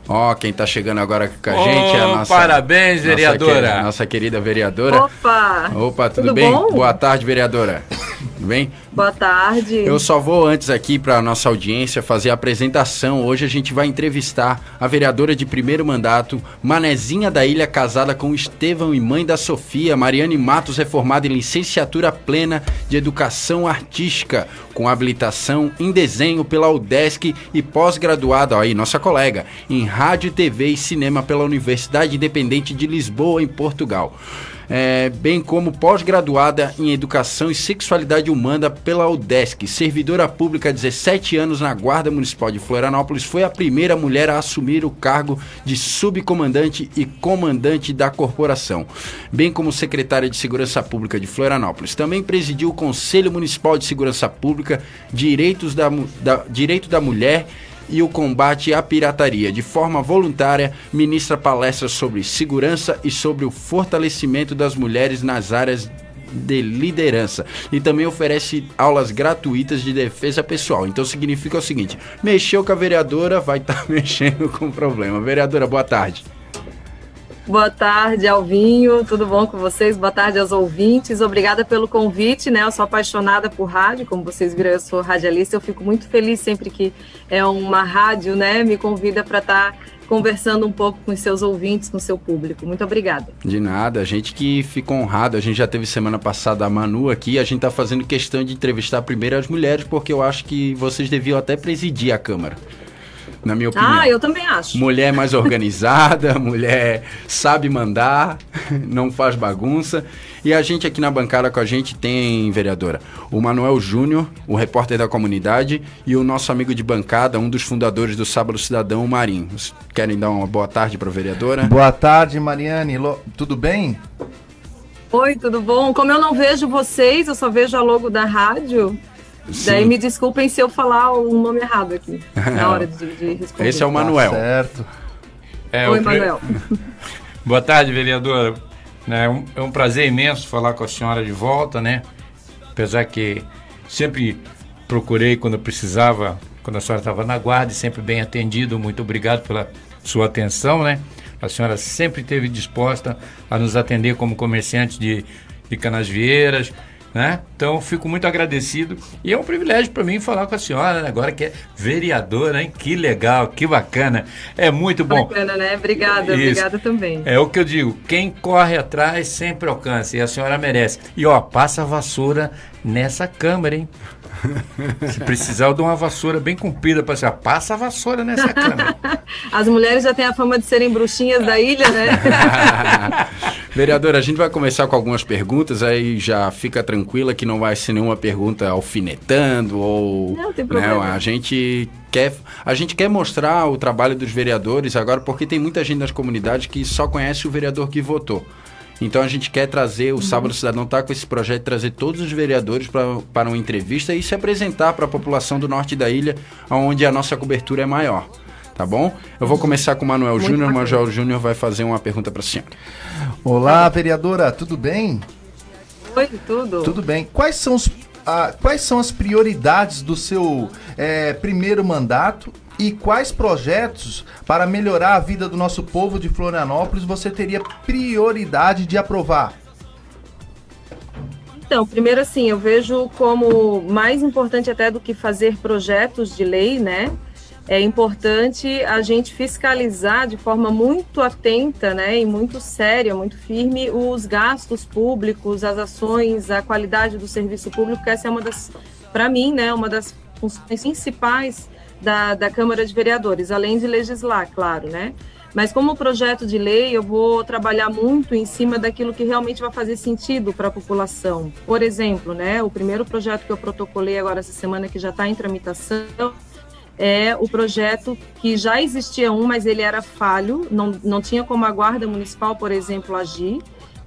Ó, quem tá chegando agora com a gente é a nossa... Parabéns, vereadora. Nossa querida vereadora. Opa, tudo bem? bom? Boa tarde, vereadora. Tudo bem? Boa tarde. Eu só vou antes aqui para nossa audiência fazer a apresentação. Hoje a gente vai entrevistar a vereadora de primeiro mandato, Manezinha da Ilha, casada com Estevão e mãe da Sofia. Mariane Matos é formada em licenciatura plena de Educação Artística, com habilitação em desenho pela UDESC e pós-graduada, aí nossa colega, em Rádio, TV e Cinema pela Universidade Independente de Lisboa, em Portugal. Bem como pós-graduada em Educação e Sexualidade Humana pela UDESC, servidora pública há 17 anos na Guarda Municipal de Florianópolis, foi a primeira mulher a assumir o cargo de subcomandante e comandante da corporação, bem como secretária de Segurança Pública de Florianópolis. Também presidiu o Conselho Municipal de Segurança Pública, Direito da Mulher e o combate à pirataria. De forma voluntária, ministra palestras sobre segurança e sobre o fortalecimento das mulheres nas áreas de liderança, e também oferece aulas gratuitas de defesa pessoal. Então significa o seguinte: mexeu com a vereadora, vai estar mexendo com o problema. Vereadora, boa tarde. Boa tarde, Alvinho, tudo bom com vocês? Boa tarde aos ouvintes, obrigada pelo convite, né? Eu sou apaixonada por rádio, como vocês viram, eu sou radialista, eu fico muito feliz sempre que é uma rádio, né, me convida para estar conversando um pouco com os seus ouvintes, com o seu público. Muito obrigada. De nada, a gente que fica honrado. A gente já teve semana passada a Manu aqui, a gente tá fazendo questão de entrevistar primeiro as mulheres, porque eu acho que vocês deviam até presidir a Câmara, na minha opinião. Eu também acho. Mulher mais organizada, mulher sabe mandar, não faz bagunça. E a gente aqui na bancada com a gente tem, vereadora, o Manuel Júnior, o repórter da comunidade, e o nosso amigo de bancada, um dos fundadores do Sábado Cidadão, o Marinho. Vocês querem dar uma boa tarde para a vereadora? Boa tarde, Mariane. Tudo bem? Oi, tudo bom? Como eu não vejo vocês, eu só vejo a logo da rádio. Sim. Daí me desculpem se eu falar o nome errado aqui, na hora de responder. Esse é o Manuel. Tá certo. Oi, Manuel. Boa tarde, vereadora. É um prazer imenso falar com a senhora de volta, né? Apesar que sempre procurei quando eu precisava, quando a senhora estava na guarda, sempre bem atendido. Muito obrigado pela sua atenção, né? A senhora sempre esteve disposta a nos atender como comerciante de Canasvieiras, né? Então fico muito agradecido e é um privilégio para mim falar com a senhora, né? Agora que é vereadora, hein? Que legal, que bacana, é muito bom. Bacana, né? Obrigada, obrigada também. É o que eu digo, quem corre atrás sempre alcança, e a senhora merece. E ó, passa a vassoura nessa câmara, hein? Se precisar, eu dou uma vassoura bem comprida para você. Passa a vassoura nessa câmara. As mulheres já têm a fama de serem bruxinhas da ilha, né? Vereadora, a gente vai começar com algumas perguntas, aí já fica tranquila que não vai ser nenhuma pergunta alfinetando ou... Não tem problema. Né, a gente quer mostrar o trabalho dos vereadores agora, porque tem muita gente nas comunidades que só conhece o vereador que votou. Então a gente quer trazer, o Sábado Cidadão está com esse projeto de trazer todos os vereadores para uma entrevista e se apresentar para a população do norte da ilha, onde a nossa cobertura é maior. Tá bom? Eu vou começar com o Manuel Júnior. O Manuel Júnior vai fazer uma pergunta para a senhora. Olá, vereadora, tudo bem? Oi, tudo. Tudo bem. Quais são as prioridades do seu primeiro mandato e quais projetos para melhorar a vida do nosso povo de Florianópolis você teria prioridade de aprovar? Então, primeiro assim, eu vejo como mais importante até do que fazer projetos de lei, né? É importante a gente fiscalizar de forma muito atenta, né, e muito séria, muito firme, os gastos públicos, as ações, a qualidade do serviço público, que essa é uma das, para mim, né, uma das funções principais da Câmara de Vereadores, além de legislar, claro, né? Mas como projeto de lei, eu vou trabalhar muito em cima daquilo que realmente vai fazer sentido para a população. Por exemplo, né, o primeiro projeto que eu protocolei agora essa semana, que já está em tramitação, é o projeto que já existia mas ele era falho, não tinha como a Guarda Municipal, por exemplo, agir,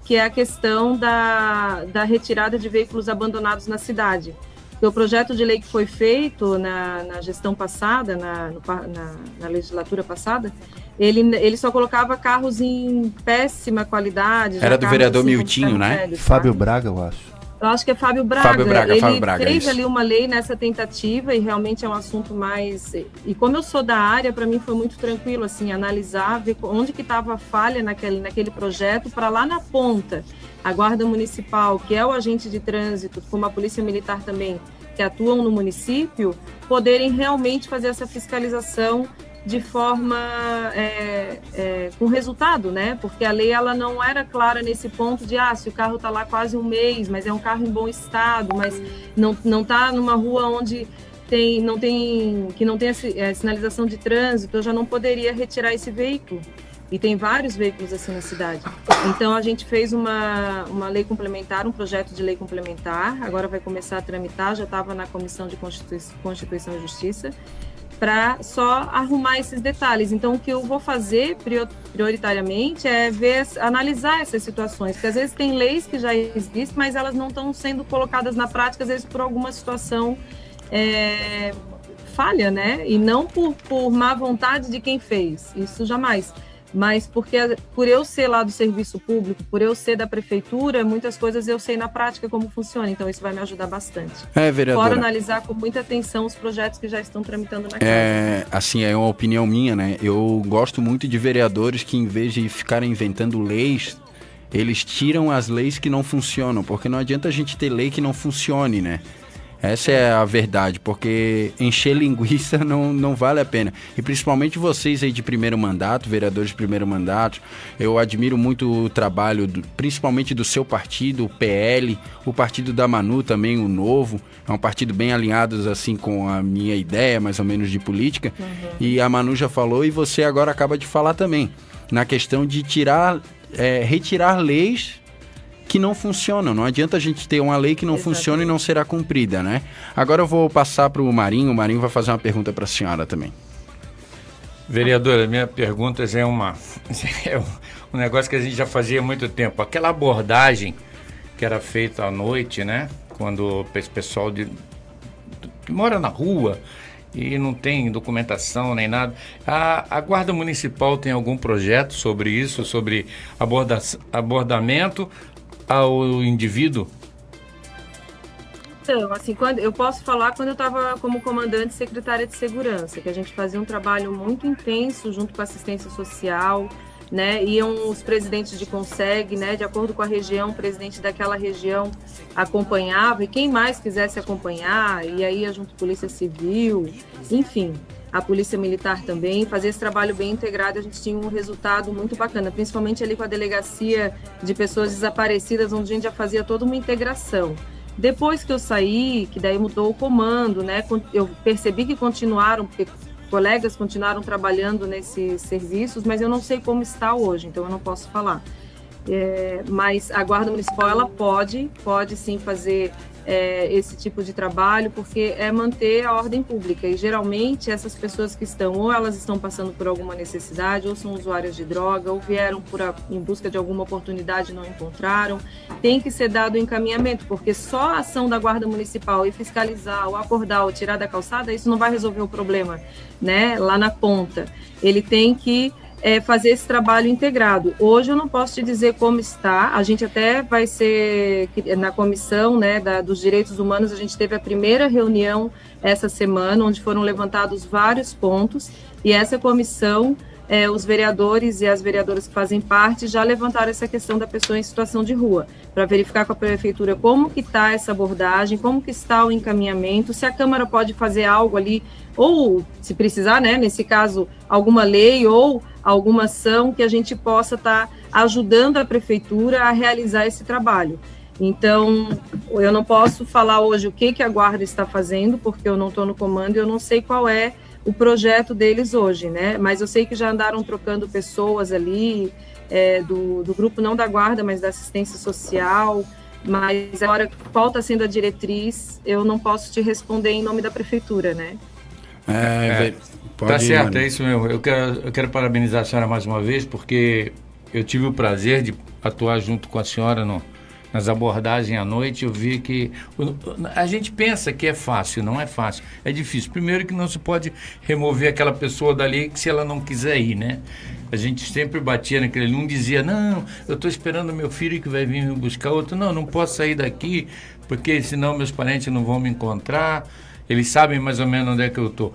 que é a questão da retirada de veículos abandonados na cidade. O projeto de lei que foi feito na gestão passada, na legislatura passada, ele só colocava carros em péssima qualidade. Era do vereador Miltinho, né? Fábio Braga, eu acho. Eu acho que é Fábio Braga. Fábio Braga, fez isso. ali uma lei nessa tentativa e realmente é um assunto mais... E como eu sou da área, para mim foi muito tranquilo, assim, analisar, ver onde que estava a falha naquele projeto, para lá na ponta, a Guarda Municipal, que é o agente de trânsito, como a Polícia Militar também, que atuam no município, poderem realmente fazer essa fiscalização de forma com resultado, né? Porque a lei ela não era clara nesse ponto de se o carro está lá quase um mês, mas é um carro em bom estado, mas não está numa rua onde não tem a sinalização de trânsito, eu já não poderia retirar esse veículo. E tem vários veículos assim na cidade. Então a gente fez uma lei complementar, um projeto de lei complementar, agora vai começar a tramitar, já estava na Comissão de Constituição e Justiça, para só arrumar esses detalhes. Então, o que eu vou fazer prioritariamente é analisar essas situações, porque às vezes tem leis que já existem, mas elas não estão sendo colocadas na prática, às vezes por alguma situação falha, né? E não por má vontade de quem fez, isso jamais. Mas porque por eu ser lá do serviço público, por eu ser da prefeitura, muitas coisas eu sei na prática como funciona, então isso vai me ajudar bastante. Vereadora. Fora analisar com muita atenção os projetos que já estão tramitando na casa. Assim, é uma opinião minha, né? Eu gosto muito de vereadores que, em vez de ficarem inventando leis, eles tiram as leis que não funcionam, porque não adianta a gente ter lei que não funcione, né? Essa é a verdade, porque encher linguiça não vale a pena. E principalmente vocês aí de primeiro mandato, vereadores de primeiro mandato, eu admiro muito o trabalho, principalmente do seu partido, o PL, o partido da Manu também, o Novo. É um partido bem alinhado assim com a minha ideia, mais ou menos, de política. Uhum. E a Manu já falou e você agora acaba de falar também, na questão de retirar leis que não funcionam. Não adianta a gente ter uma lei que não funciona e não será cumprida, né? Agora eu vou passar para o Marinho vai fazer uma pergunta para a senhora também. Vereadora, minha pergunta é um negócio que a gente já fazia há muito tempo. Aquela abordagem que era feita à noite, né? Quando esse pessoal que mora na rua e não tem documentação nem nada. A Guarda Municipal tem algum projeto sobre isso, sobre abordamento ao indivíduo? Então, assim, eu posso falar quando eu estava como comandante secretária de segurança, que a gente fazia um trabalho muito intenso junto com a assistência social, né? Iam os presidentes de Conseg, né? De acordo com a região, o presidente daquela região acompanhava, e quem mais quisesse acompanhar, e aí ia junto com a Polícia Civil, enfim, a Polícia Militar também, fazia esse trabalho bem integrado, a gente tinha um resultado muito bacana, principalmente ali com a delegacia de pessoas desaparecidas, onde a gente já fazia toda uma integração. Depois que eu saí, que daí mudou o comando, né? Eu percebi que porque colegas continuaram trabalhando nesses serviços, mas eu não sei como está hoje, então eu não posso falar. Mas a Guarda Municipal, ela pode sim fazer esse tipo de trabalho, porque é manter a ordem pública, e geralmente essas pessoas que ou elas estão passando por alguma necessidade, ou são usuárias de droga, ou vieram em busca de alguma oportunidade e não encontraram, tem que ser dado o encaminhamento, porque só a ação da Guarda Municipal e fiscalizar, ou acordar, ou tirar da calçada, isso não vai resolver o problema, né, lá na ponta. Ele tem que fazer esse trabalho integrado. Hoje eu não posso te dizer como está, a gente até vai ser, na comissão, né, dos direitos humanos, a gente teve a primeira reunião essa semana, onde foram levantados vários pontos, e essa comissão, os vereadores e as vereadoras que fazem parte já levantaram essa questão da pessoa em situação de rua, para verificar com a prefeitura como que está essa abordagem, como que está o encaminhamento, se a Câmara pode fazer algo ali, ou se precisar, né, nesse caso, alguma lei ou alguma ação que a gente possa estar ajudando a prefeitura a realizar esse trabalho. Então, eu não posso falar hoje o que a Guarda está fazendo, porque eu não estou no comando e eu não sei qual é o projeto deles hoje, né? Mas eu sei que já andaram trocando pessoas ali, do grupo não da Guarda, mas da assistência social, mas agora qual está sendo a diretriz, eu não posso te responder em nome da prefeitura, né? Tá certo, é isso mesmo. Eu quero parabenizar a senhora mais uma vez, porque eu tive o prazer de atuar junto com a senhora nas abordagens à noite. Eu vi que a gente pensa que é fácil, não é fácil, é difícil. Primeiro que não se pode remover aquela pessoa dali se ela não quiser ir, né? a gente sempre batia naquele, um dizia, não, eu estou esperando meu filho que vai vir me buscar, outro, não posso sair daqui, porque senão meus parentes não vão me encontrar, eles sabem mais ou menos onde é que eu estou.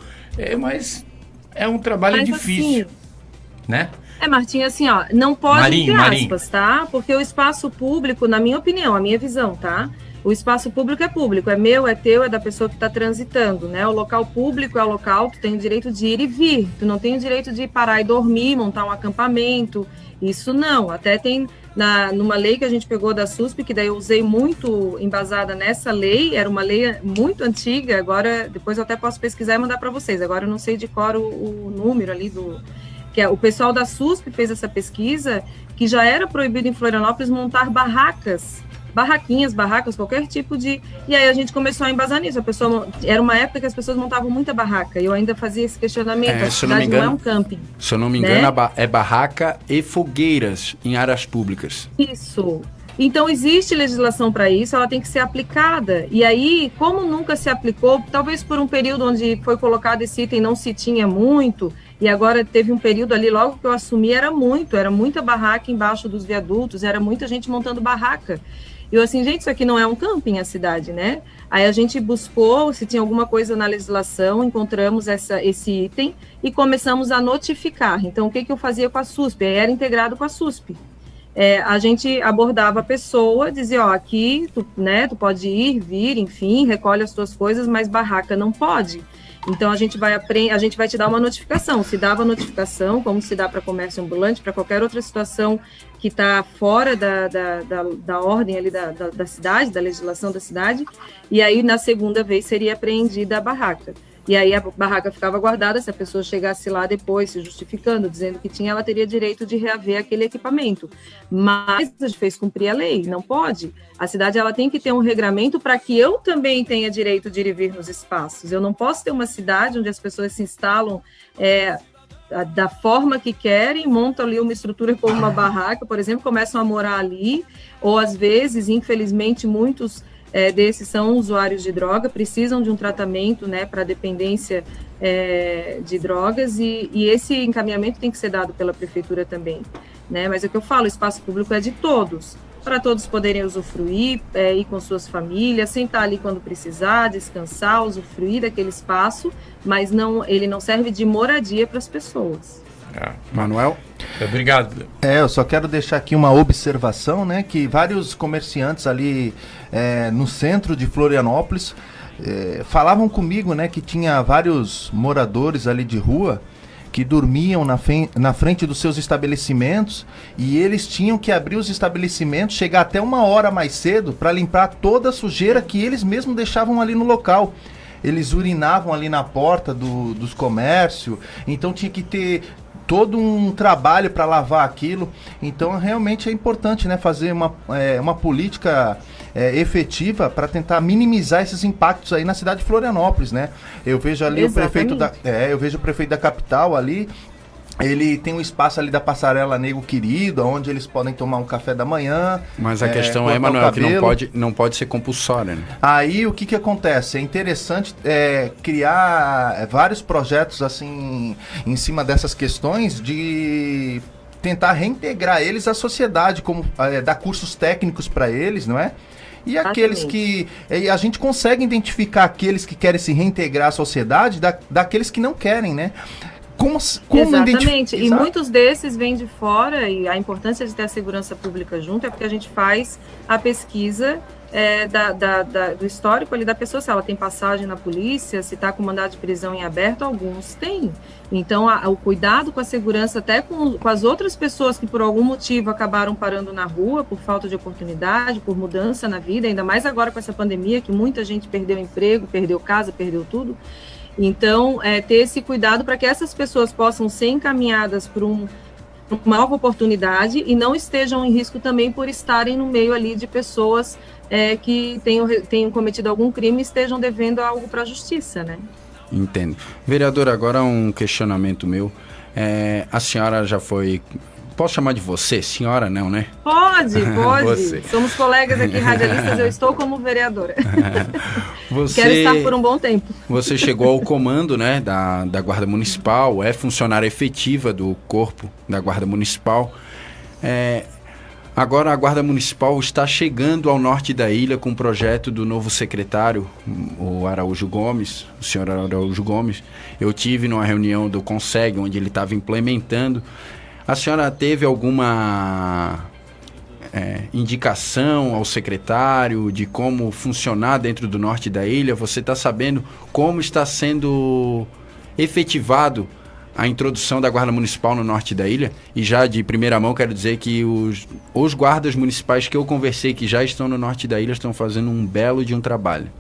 Mas é um trabalho difícil, assim, né? Martinho, assim, ó, não pode, entre aspas, tá? Porque o espaço público, na minha opinião, a minha visão, tá? O espaço público, é meu, é teu, é da pessoa que está transitando, né? O local público é o local, tu tem o direito de ir e vir, tu não tem o direito de parar e dormir, montar um acampamento, isso não. Até tem numa lei que a gente pegou da SUSP, que daí eu usei muito embasada nessa lei, era uma lei muito antiga, agora, depois eu até posso pesquisar e mandar para vocês, agora eu não sei de cor o número ali que o pessoal da SUSP fez essa pesquisa, que já era proibido em Florianópolis montar barracas, qualquer tipo de... E aí a gente começou a embasar nisso. Era uma época que as pessoas montavam muita barraca, e eu ainda fazia esse questionamento, a cidade não é um camping. Se eu não me engano, é barraca e fogueiras em áreas públicas. Isso. Então, existe legislação para isso, ela tem que ser aplicada. E aí, como nunca se aplicou, talvez por um período onde foi colocado esse item não se tinha muito, e agora teve um período ali, logo que eu assumi, era muita barraca embaixo dos viadutos, era muita gente montando barraca. E eu assim, gente, isso aqui não é um camping, a cidade, né? Aí a gente buscou se tinha alguma coisa na legislação, encontramos esse item e começamos a notificar. Então, o que eu fazia com a SUSP? Era integrado com a SUSP. A gente abordava a pessoa, dizia, ó, aqui, tu pode ir, vir, enfim, recolhe as tuas coisas, mas barraca não pode. Então, a gente vai te dar uma notificação. Se dava notificação, como se dá para comércio ambulante, para qualquer outra situação que está fora da ordem ali da cidade, da legislação da cidade, e aí, na segunda vez, seria apreendida a barraca. E aí, a barraca ficava guardada, se a pessoa chegasse lá depois, se justificando, dizendo que tinha, ela teria direito de reaver aquele equipamento. Mas a gente fez cumprir a lei, não pode. A cidade ela tem que ter um regramento para que eu também tenha direito de ir e vir nos espaços. Eu não posso ter uma cidade onde as pessoas se instalam da forma que querem, montam ali uma estrutura como uma barraca, por exemplo, começam a morar ali, ou às vezes, infelizmente, muitos desses são usuários de droga, precisam de um tratamento, né, para dependência de drogas, e esse encaminhamento tem que ser dado pela prefeitura também, né? Mas é o que eu falo, o espaço público é de todos, para todos poderem usufruir, ir com suas famílias, sentar ali quando precisar, descansar, usufruir daquele espaço, mas ele não serve de moradia para as pessoas. Manuel? Obrigado. Eu só quero deixar aqui uma observação, né, que vários comerciantes ali no centro de Florianópolis falavam comigo, né, que tinha vários moradores ali de rua que dormiam na frente dos seus estabelecimentos, e eles tinham que abrir os estabelecimentos, chegar até 1 hora mais cedo para limpar toda a sujeira que eles mesmos deixavam ali no local. Eles urinavam ali na porta dos comércios, então tinha que ter todo um trabalho para lavar aquilo. Então realmente é importante, né, fazer uma política efetiva para tentar minimizar esses impactos aí na cidade de Florianópolis, né? Eu vejo ali o prefeito da capital ali. Ele tem um espaço ali da Passarela Nego Querido, onde eles podem tomar um café da manhã. Mas a questão é, Manuel, que não pode ser compulsória, né? Aí o que acontece? É interessante criar vários projetos assim em cima dessas questões, de tentar reintegrar eles à sociedade, como dar cursos técnicos para eles, não é? E aqueles que... a gente consegue identificar aqueles que querem se reintegrar à sociedade daqueles que não querem, né? Como Exatamente, e muitos desses vêm de fora, e a importância de ter a segurança pública junto é porque a gente faz a pesquisa do histórico ali da pessoa, se ela tem passagem na polícia, se está com mandado de prisão em aberto, alguns têm. Então, o cuidado com a segurança, até com as outras pessoas que por algum motivo acabaram parando na rua, por falta de oportunidade, por mudança na vida, ainda mais agora com essa pandemia, que muita gente perdeu emprego, perdeu casa, perdeu tudo. Então, ter esse cuidado para que essas pessoas possam ser encaminhadas para uma nova oportunidade e não estejam em risco também por estarem no meio ali de pessoas que tenham cometido algum crime e estejam devendo algo para a justiça, né? Entendo. Vereador, agora um questionamento meu. A senhora já foi... Posso chamar de você? Senhora não, né? Pode. Somos colegas aqui radialistas, eu estou como vereadora. Quero estar por um bom tempo. Você chegou ao comando, né, da Guarda Municipal, é funcionária efetiva do Corpo da Guarda Municipal. Agora a Guarda Municipal está chegando ao norte da ilha com o projeto do novo secretário, o Araújo Gomes, o senhor Araújo Gomes. Eu tive numa reunião do CONSEG, onde ele estava implementando. A senhora teve alguma indicação ao secretário de como funcionar dentro do norte da ilha? Você está sabendo como está sendo efetivado a introdução da Guarda Municipal no norte da ilha? E já de primeira mão quero dizer que os guardas municipais que eu conversei que já estão no norte da ilha estão fazendo um belo de um trabalho.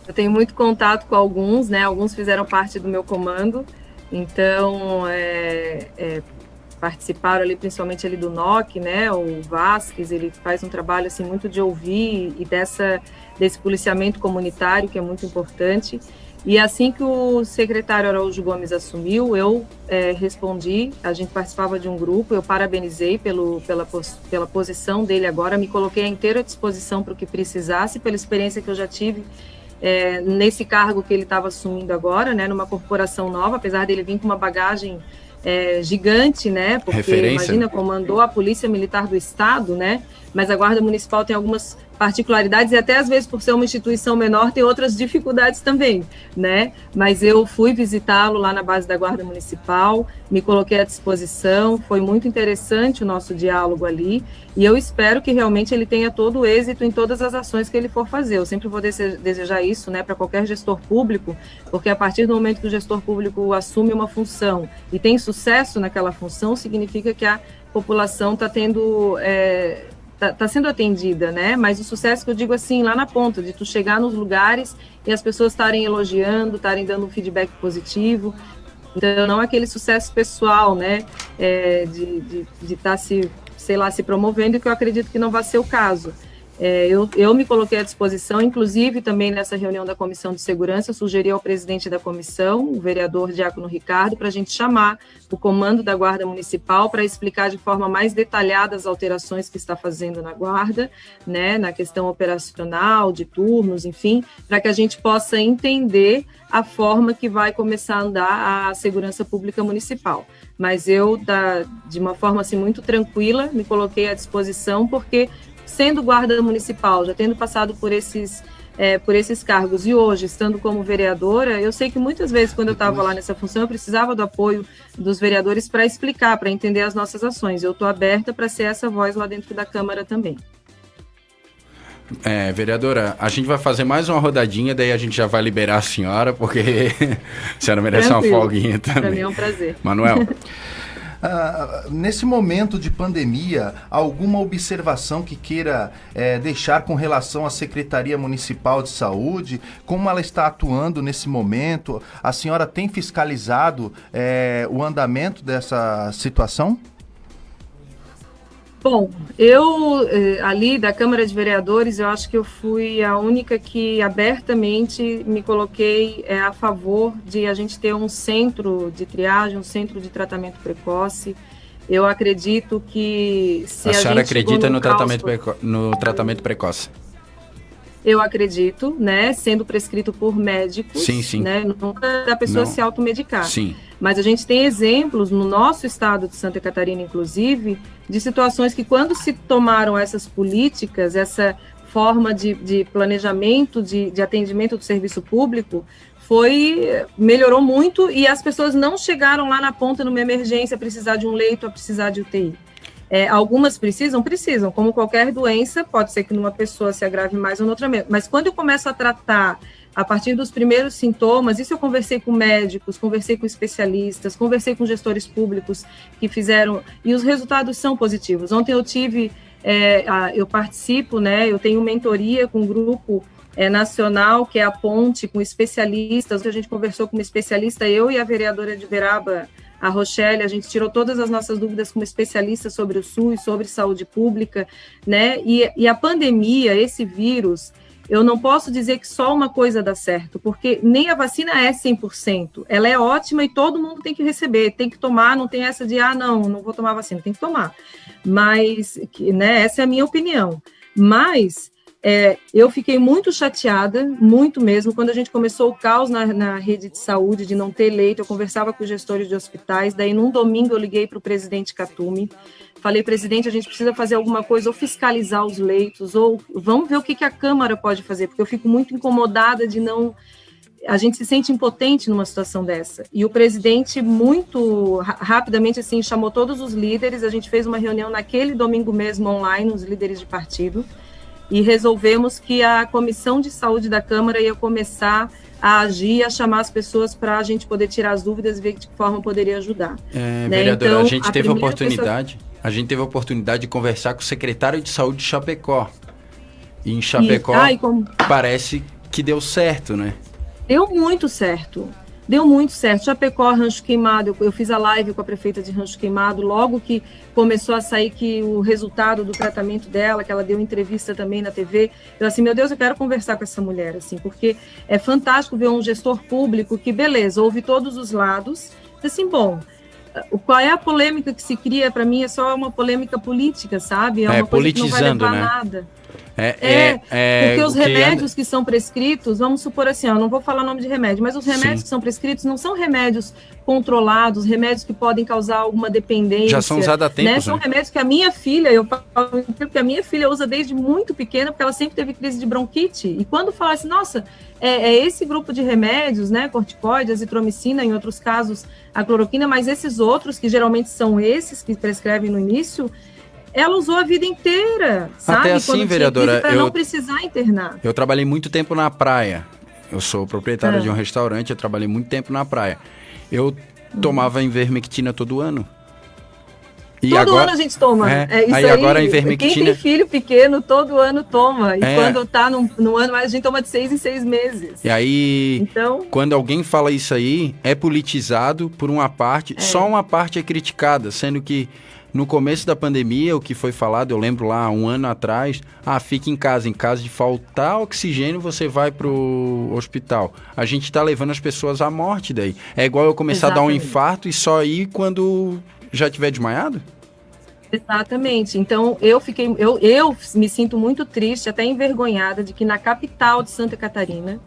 Eu tenho muito contato com alguns, né? Alguns fizeram parte do meu comando, então participaram ali, principalmente ali do NOC, né? O Vasques, ele faz um trabalho assim muito de ouvir e desse policiamento comunitário, que é muito importante. E assim que o secretário Araújo Gomes assumiu, eu respondi, a gente participava de um grupo, eu parabenizei pela posição dele agora, me coloquei à inteira disposição para o que precisasse, pela experiência que eu já tive nesse cargo que ele estava assumindo agora, né, numa corporação nova, apesar dele vir com uma bagagem gigante, né, porque referência. Imagina, comandou a Polícia Militar do Estado, né, mas a Guarda Municipal tem algumas particularidades e até às vezes por ser uma instituição menor tem outras dificuldades também, né? Mas eu fui visitá-lo lá na base da Guarda Municipal, me coloquei à disposição, foi muito interessante o nosso diálogo ali e eu espero que realmente ele tenha todo o êxito em todas as ações que ele for fazer. Eu sempre vou desejar isso, né, para qualquer gestor público, porque a partir do momento que o gestor público assume uma função e tem sucesso naquela função, significa que a população está tendo está sendo atendida, né? Mas o sucesso que eu digo assim, lá na ponta, de tu chegar nos lugares e as pessoas estarem elogiando, estarem dando um feedback positivo. Então, não aquele sucesso pessoal, né? De estar se promovendo, que eu acredito que não vai ser o caso. Eu me coloquei à disposição, inclusive também nessa reunião da Comissão de Segurança, eu sugeri ao presidente da comissão, o vereador Diácono Ricardo, para a gente chamar o comando da Guarda Municipal para explicar de forma mais detalhada as alterações que está fazendo na Guarda, né, na questão operacional, de turnos, enfim, para que a gente possa entender a forma que vai começar a andar a segurança pública municipal. Mas eu, de uma forma assim, muito tranquila, me coloquei à disposição, porque sendo guarda municipal, já tendo passado por esses cargos e hoje estando como vereadora, eu sei que muitas vezes quando eu estava lá nessa função eu precisava do apoio dos vereadores para explicar, para entender as nossas ações. Eu estou aberta para ser essa voz lá dentro da Câmara também. Vereadora, a gente vai fazer mais uma rodadinha, daí a gente já vai liberar a senhora, porque a senhora merece Tranquilo. Uma folguinha também. Para mim é um prazer. Manuel. Nesse momento de pandemia, alguma observação que queira deixar com relação à Secretaria Municipal de Saúde? Como ela está atuando nesse momento? A senhora tem fiscalizado o andamento dessa situação? Bom, eu ali da Câmara de Vereadores, eu acho que eu fui a única que abertamente me coloquei a favor de a gente ter um centro de triagem, um centro de tratamento precoce. Eu acredito que se a senhora gente acredita no tratamento precoce? Eu acredito, né, sendo prescrito por médicos, sim. Né, nunca da pessoa se automedicar. Sim. Mas a gente tem exemplos no nosso estado de Santa Catarina, inclusive, de situações que quando se tomaram essas políticas, essa forma de planejamento, de atendimento do serviço público, melhorou muito e as pessoas não chegaram lá na ponta numa emergência a precisar de um leito, a precisar de UTI. Algumas precisam, como qualquer doença, pode ser que numa pessoa se agrave mais ou noutra menos, mas quando eu começo a tratar a partir dos primeiros sintomas, isso eu conversei com médicos, conversei com especialistas, conversei com gestores públicos que fizeram, e os resultados são positivos. Ontem eu participo, né, eu tenho mentoria com um grupo nacional, que é a Ponte, com especialistas, a gente conversou com uma especialista, eu e a vereadora de Uberaba, a Rochelle, a gente tirou todas as nossas dúvidas como especialista sobre o SUS, sobre saúde pública, né, e a pandemia, esse vírus, eu não posso dizer que só uma coisa dá certo, porque nem a vacina é 100%, ela é ótima e todo mundo tem que receber, tem que tomar, não tem essa de, não vou tomar vacina, tem que tomar, mas, né, essa é a minha opinião, mas Eu fiquei muito chateada, muito mesmo, quando a gente começou o caos na rede de saúde, de não ter leito. Eu conversava com os gestores de hospitais, daí num domingo eu liguei para o presidente Khatumi, falei, presidente, a gente precisa fazer alguma coisa, ou fiscalizar os leitos, ou vamos ver o que a Câmara pode fazer, porque eu fico muito incomodada de não... A gente se sente impotente numa situação dessa. E o presidente, muito rapidamente, assim, chamou todos os líderes, a gente fez uma reunião naquele domingo mesmo online, os líderes de partido, e resolvemos que a Comissão de Saúde da Câmara ia começar a agir, a chamar as pessoas para a gente poder tirar as dúvidas e ver de que forma poderia ajudar. Vereadora, então, a gente teve a oportunidade de conversar com o secretário de Saúde de Chapecó. E em Chapecó parece que deu certo, né? Deu muito certo. Deu muito certo. Chapecó, Rancho Queimado, eu fiz a live com a prefeita de Rancho Queimado, logo que começou a sair que o resultado do tratamento dela, que ela deu entrevista também na TV, eu assim, meu Deus, eu quero conversar com essa mulher, assim, porque é fantástico ver um gestor público que, beleza, ouve todos os lados, assim, bom, qual é a polêmica que se cria, para mim, é só uma polêmica política, sabe? É uma coisa que não vai levar a nada. Porque os remédios que são prescritos, vamos supor assim, não vou falar nome de remédio, mas os remédios que são prescritos não são remédios controlados, remédios que podem causar alguma dependência. Já são usados há tempos, né? São remédios que a minha filha, eu falo que a minha filha usa desde muito pequena, porque ela sempre teve crise de bronquite. E quando fala assim, nossa, esse grupo de remédios, né, corticoide, azitromicina, em outros casos a cloroquina, mas esses outros, que geralmente são esses que prescrevem no início, ela usou a vida inteira, sabe? Até assim, vereadora, para não precisar internar. Eu trabalhei muito tempo na praia. Eu sou proprietário de um restaurante, eu trabalhei muito tempo na praia. Eu tomava ivermectina todo ano. Todo ano a gente toma. Isso aí, agora a ivermectina... Quem tem filho pequeno, todo ano toma. E quando tá no ano, a gente toma de 6 em 6 meses. E aí, então, quando alguém fala isso aí, é politizado por uma parte, só uma parte é criticada, sendo que no começo da pandemia, o que foi falado, eu lembro lá, um ano atrás, fique em caso de faltar oxigênio, você vai pro hospital. A gente tá levando as pessoas à morte daí. É igual eu começar a dar um infarto e só ir quando já tiver desmaiado? Exatamente. Então, eu me sinto muito triste, até envergonhada, de que na capital de Santa Catarina,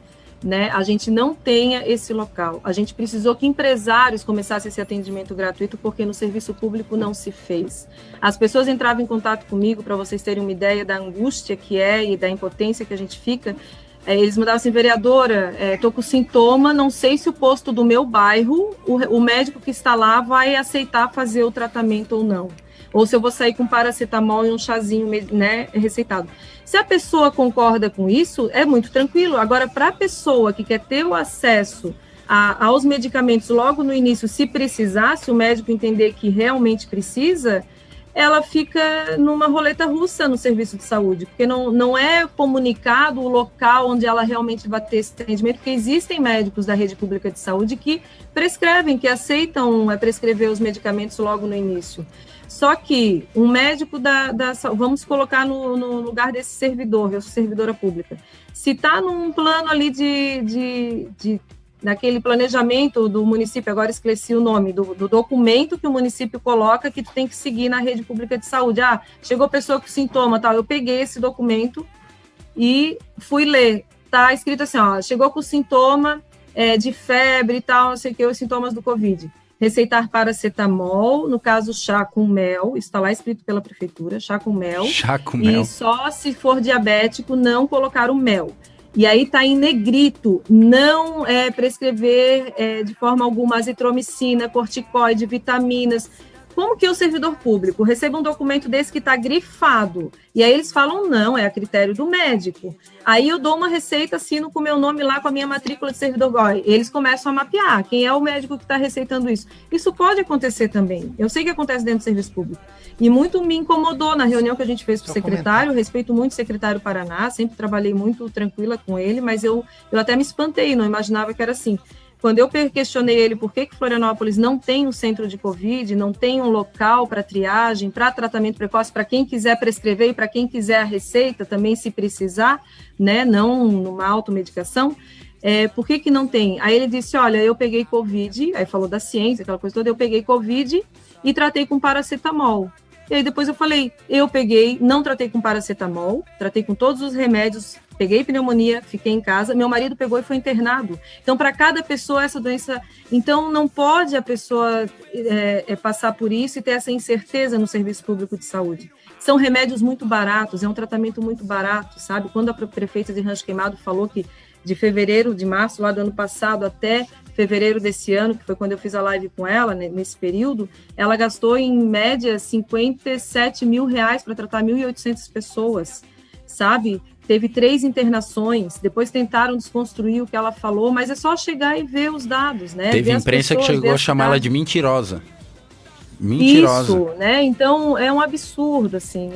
né, a gente não tenha esse local. A gente precisou que empresários começassem esse atendimento gratuito, porque no serviço público não se fez. As pessoas entravam em contato comigo, para vocês terem uma ideia da angústia que é e da impotência que a gente fica. Eles mandavam assim, vereadora, estou com sintoma, não sei se o posto do meu bairro, o médico que está lá vai aceitar fazer o tratamento ou não. Ou se eu vou sair com paracetamol e um chazinho, né, receitado. Se a pessoa concorda com isso, é muito tranquilo. Agora, para a pessoa que quer ter o acesso aos medicamentos logo no início, se precisar, se o médico entender que realmente precisa, ela fica numa roleta russa no serviço de saúde, porque não é comunicado o local onde ela realmente vai ter esse atendimento, porque existem médicos da rede pública de saúde que prescrevem, que aceitam prescrever os medicamentos logo no início. Só que um médico vamos colocar no lugar desse servidor, eu sou servidora pública, se está num plano ali naquele planejamento do município, agora esqueci o nome, do documento que o município coloca que tu tem que seguir na rede pública de saúde. Chegou pessoa com sintoma, tal, eu peguei esse documento e fui ler. Tá escrito assim, chegou com sintoma de febre e tal, não sei o que, os sintomas do Covid. Receitar paracetamol, no caso chá com mel, está lá escrito pela prefeitura, chá com mel. Chá com mel. E só se for diabético, não colocar o mel. E aí está em negrito, não prescrever de forma alguma azitromicina, corticoide, vitaminas. Como que o servidor público recebe um documento desse que está grifado? E aí eles falam, não, é a critério do médico. Aí eu dou uma receita, assino com o meu nome lá, com a minha matrícula de servidor. Eles começam a mapear quem é o médico que está receitando isso. Isso pode acontecer também. Eu sei que acontece dentro do serviço público. E muito me incomodou na reunião que a gente fez com o secretário. Eu respeito muito o secretário Paraná, sempre trabalhei muito tranquila com ele, mas eu até me espantei, não imaginava que era assim. Quando eu questionei ele por que Florianópolis não tem um centro de Covid, não tem um local para triagem, para tratamento precoce, para quem quiser prescrever e para quem quiser a receita também, se precisar, né, não numa automedicação, por que não tem? Aí ele disse, olha, eu peguei Covid, aí falou da ciência, aquela coisa toda, eu peguei Covid e tratei com paracetamol. E aí depois eu falei, eu peguei, não tratei com paracetamol, tratei com todos os remédios, peguei pneumonia, fiquei em casa, meu marido pegou e foi internado. Então, para cada pessoa, essa doença... Então, não pode a pessoa passar por isso e ter essa incerteza no serviço público de saúde. São remédios muito baratos, é um tratamento muito barato, sabe? Quando a prefeita de Rancho Queimado falou que de março lá do ano passado até fevereiro desse ano, que foi quando eu fiz a live com ela, né, nesse período, ela gastou em média 57 mil reais para tratar 1.800 pessoas, sabe? Teve 3 internações, depois tentaram desconstruir o que ela falou, mas é só chegar e ver os dados, né? Teve ver imprensa que chegou a chamar ela de mentirosa. Mentirosa. Isso, né? Então, é um absurdo, assim,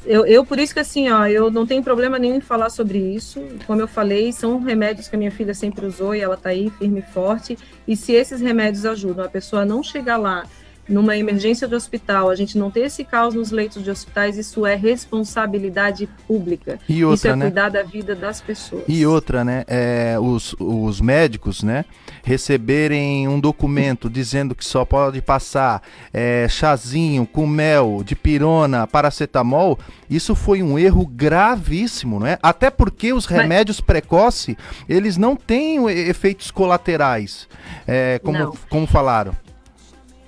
Eu, por isso que, assim, ó, eu não tenho problema nenhum em falar sobre isso. Como eu falei, são remédios que a minha filha sempre usou e ela tá aí firme e forte. E se esses remédios ajudam a pessoa a não chegar lá numa emergência de hospital, a gente não ter esse caos nos leitos de hospitais, isso é responsabilidade pública. E outra, isso é né? Cuidar da vida das pessoas. E outra, né? Os médicos, né? Receberem um documento dizendo que só pode passar chazinho com mel, dipirona, paracetamol, isso foi um erro gravíssimo, né? Até porque os remédios precoces, eles não têm efeitos colaterais, como falaram.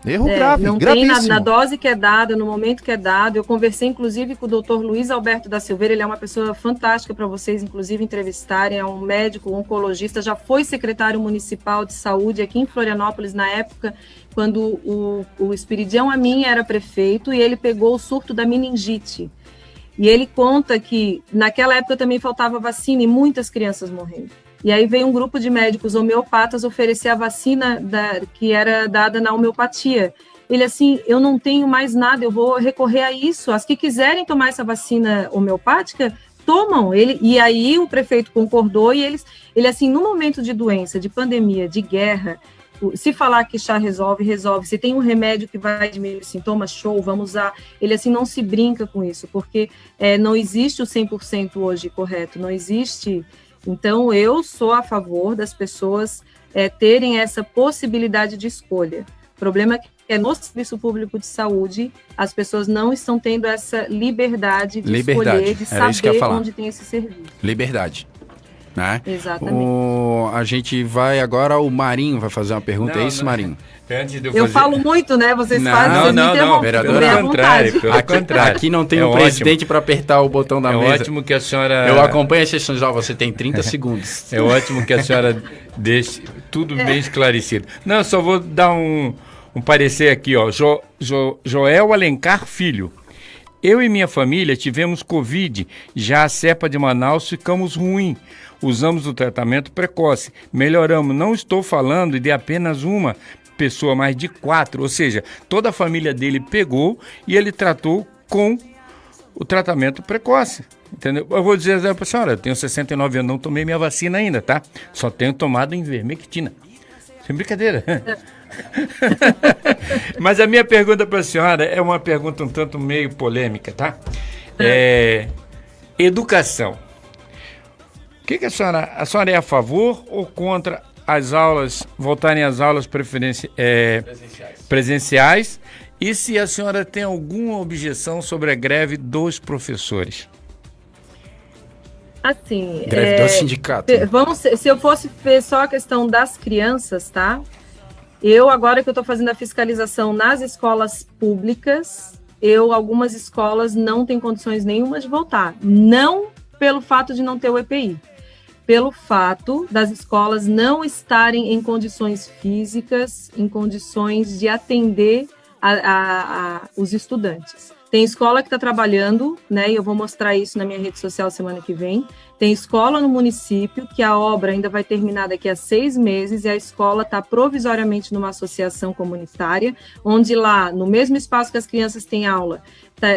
Erro grave, não gravíssimo. Tem na dose que é dada, no momento que é dado. Eu conversei, inclusive, com o Dr. Luiz Alberto da Silveira, ele é uma pessoa fantástica para vocês, inclusive, entrevistarem, é um médico oncologista, já foi secretário municipal de saúde aqui em Florianópolis, na época, quando o Espiridião Amin era prefeito, e ele pegou o surto da meningite. E ele conta que, naquela época, também faltava vacina e muitas crianças morrendo. E aí veio um grupo de médicos homeopatas oferecer a vacina que era dada na homeopatia. Ele assim, eu não tenho mais nada, eu vou recorrer a isso. As que quiserem tomar essa vacina homeopática, tomam. E aí o prefeito concordou e ele assim, no momento de doença, de pandemia, de guerra, se falar que chá resolve, resolve. Se tem um remédio que vai diminuir os sintomas, show, vamos usar. Ele assim não se brinca com isso, porque não existe o 100% hoje correto, não existe... Então, eu sou a favor das pessoas terem essa possibilidade de escolha. O problema é que no serviço público de saúde, as pessoas não estão tendo essa liberdade de escolher, de saber onde tem esse serviço. Liberdade. Né? Exatamente. A gente vai agora, o Marinho vai fazer uma pergunta, é isso, Marinho? Eu falo muito, né? Vocês fazem, não, vereadora. Pelo contrário. Aqui não tem um presidente para apertar o botão da mesa. É ótimo que a senhora... Eu acompanho as sessões, você tem 30 segundos. É ótimo que a senhora deixe tudo bem esclarecido. Não, só vou dar um parecer aqui, ó. Joel Alencar Filho. Eu e minha família tivemos Covid, já a cepa de Manaus ficamos ruim. Usamos o tratamento precoce, melhoramos. Não estou falando de apenas uma pessoa, mas de 4, ou seja, toda a família dele pegou e ele tratou com o tratamento precoce, entendeu? Eu vou dizer para a senhora, eu tenho 69 anos, não tomei minha vacina ainda, tá? Só tenho tomado Ivermectina. Sem brincadeira. Mas a minha pergunta para a senhora é uma pergunta um tanto meio polêmica, tá? Educação. O que a senhora é a favor ou contra as aulas, voltarem às aulas presenciais? E se a senhora tem alguma objeção sobre a greve dos professores? Assim, greve do sindicato. Se eu fosse ver só a questão das crianças, tá? Agora que eu estou fazendo a fiscalização nas escolas públicas, algumas escolas não têm condições nenhuma de voltar. Não pelo fato de não ter o EPI. Pelo fato das escolas não estarem em condições físicas, em condições de atender os estudantes. Tem escola que está trabalhando, né? E eu vou mostrar isso na minha rede social semana que vem. Tem escola no município que a obra ainda vai terminar daqui a 6 meses e a escola está provisoriamente numa associação comunitária, onde lá, no mesmo espaço que as crianças têm aula,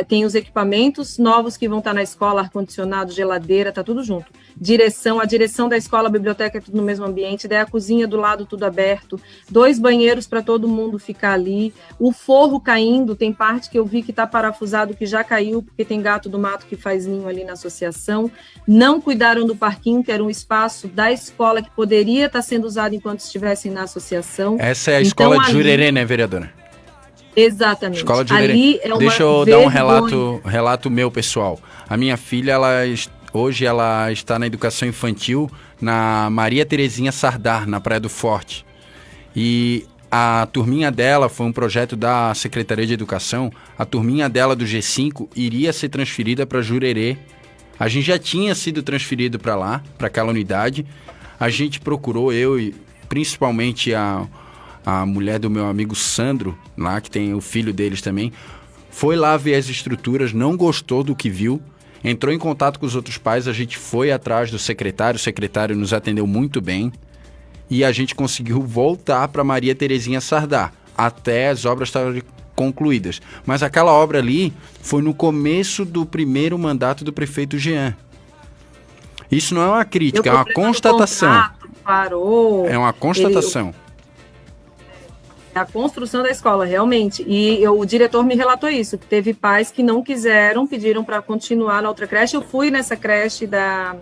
tem os equipamentos novos que vão estar na escola, ar-condicionado, geladeira, tá tudo junto. A direção da escola, a biblioteca é tudo no mesmo ambiente, daí a cozinha do lado tudo aberto, 2 banheiros para todo mundo ficar ali, o forro caindo, tem parte que eu vi que está parafusado, que já caiu, porque tem gato do mato que faz ninho ali na associação, não cuidaram do parquinho, que era um espaço da escola que poderia estar sendo usado enquanto estivessem na associação. Essa é a escola de Jurerê, né, vereadora? Exatamente. Escola de Ali é uma Deixa eu dar um vergonha. relato meu, pessoal. A minha filha, hoje ela está na educação infantil na Maria Terezinha Sardar, na Praia do Forte. E a turminha dela, foi um projeto da Secretaria de Educação, a turminha dela do G5 iria ser transferida para Jurerê. A gente já tinha sido transferido para lá, para aquela unidade. A gente procurou, eu e principalmente a mulher do meu amigo Sandro, lá que tem o filho deles também, foi lá ver as estruturas, não gostou do que viu, entrou em contato com os outros pais, a gente foi atrás do secretário, o secretário nos atendeu muito bem e a gente conseguiu voltar para Maria Terezinha Sardar, até as obras estarem concluídas. Mas aquela obra ali foi no começo do primeiro mandato do prefeito Jean. Isso não é uma crítica, é uma constatação. Parou. É uma constatação. A construção da escola, realmente. E o diretor me relatou isso, que teve pais que não quiseram, pediram para continuar na outra creche. Eu fui nessa creche da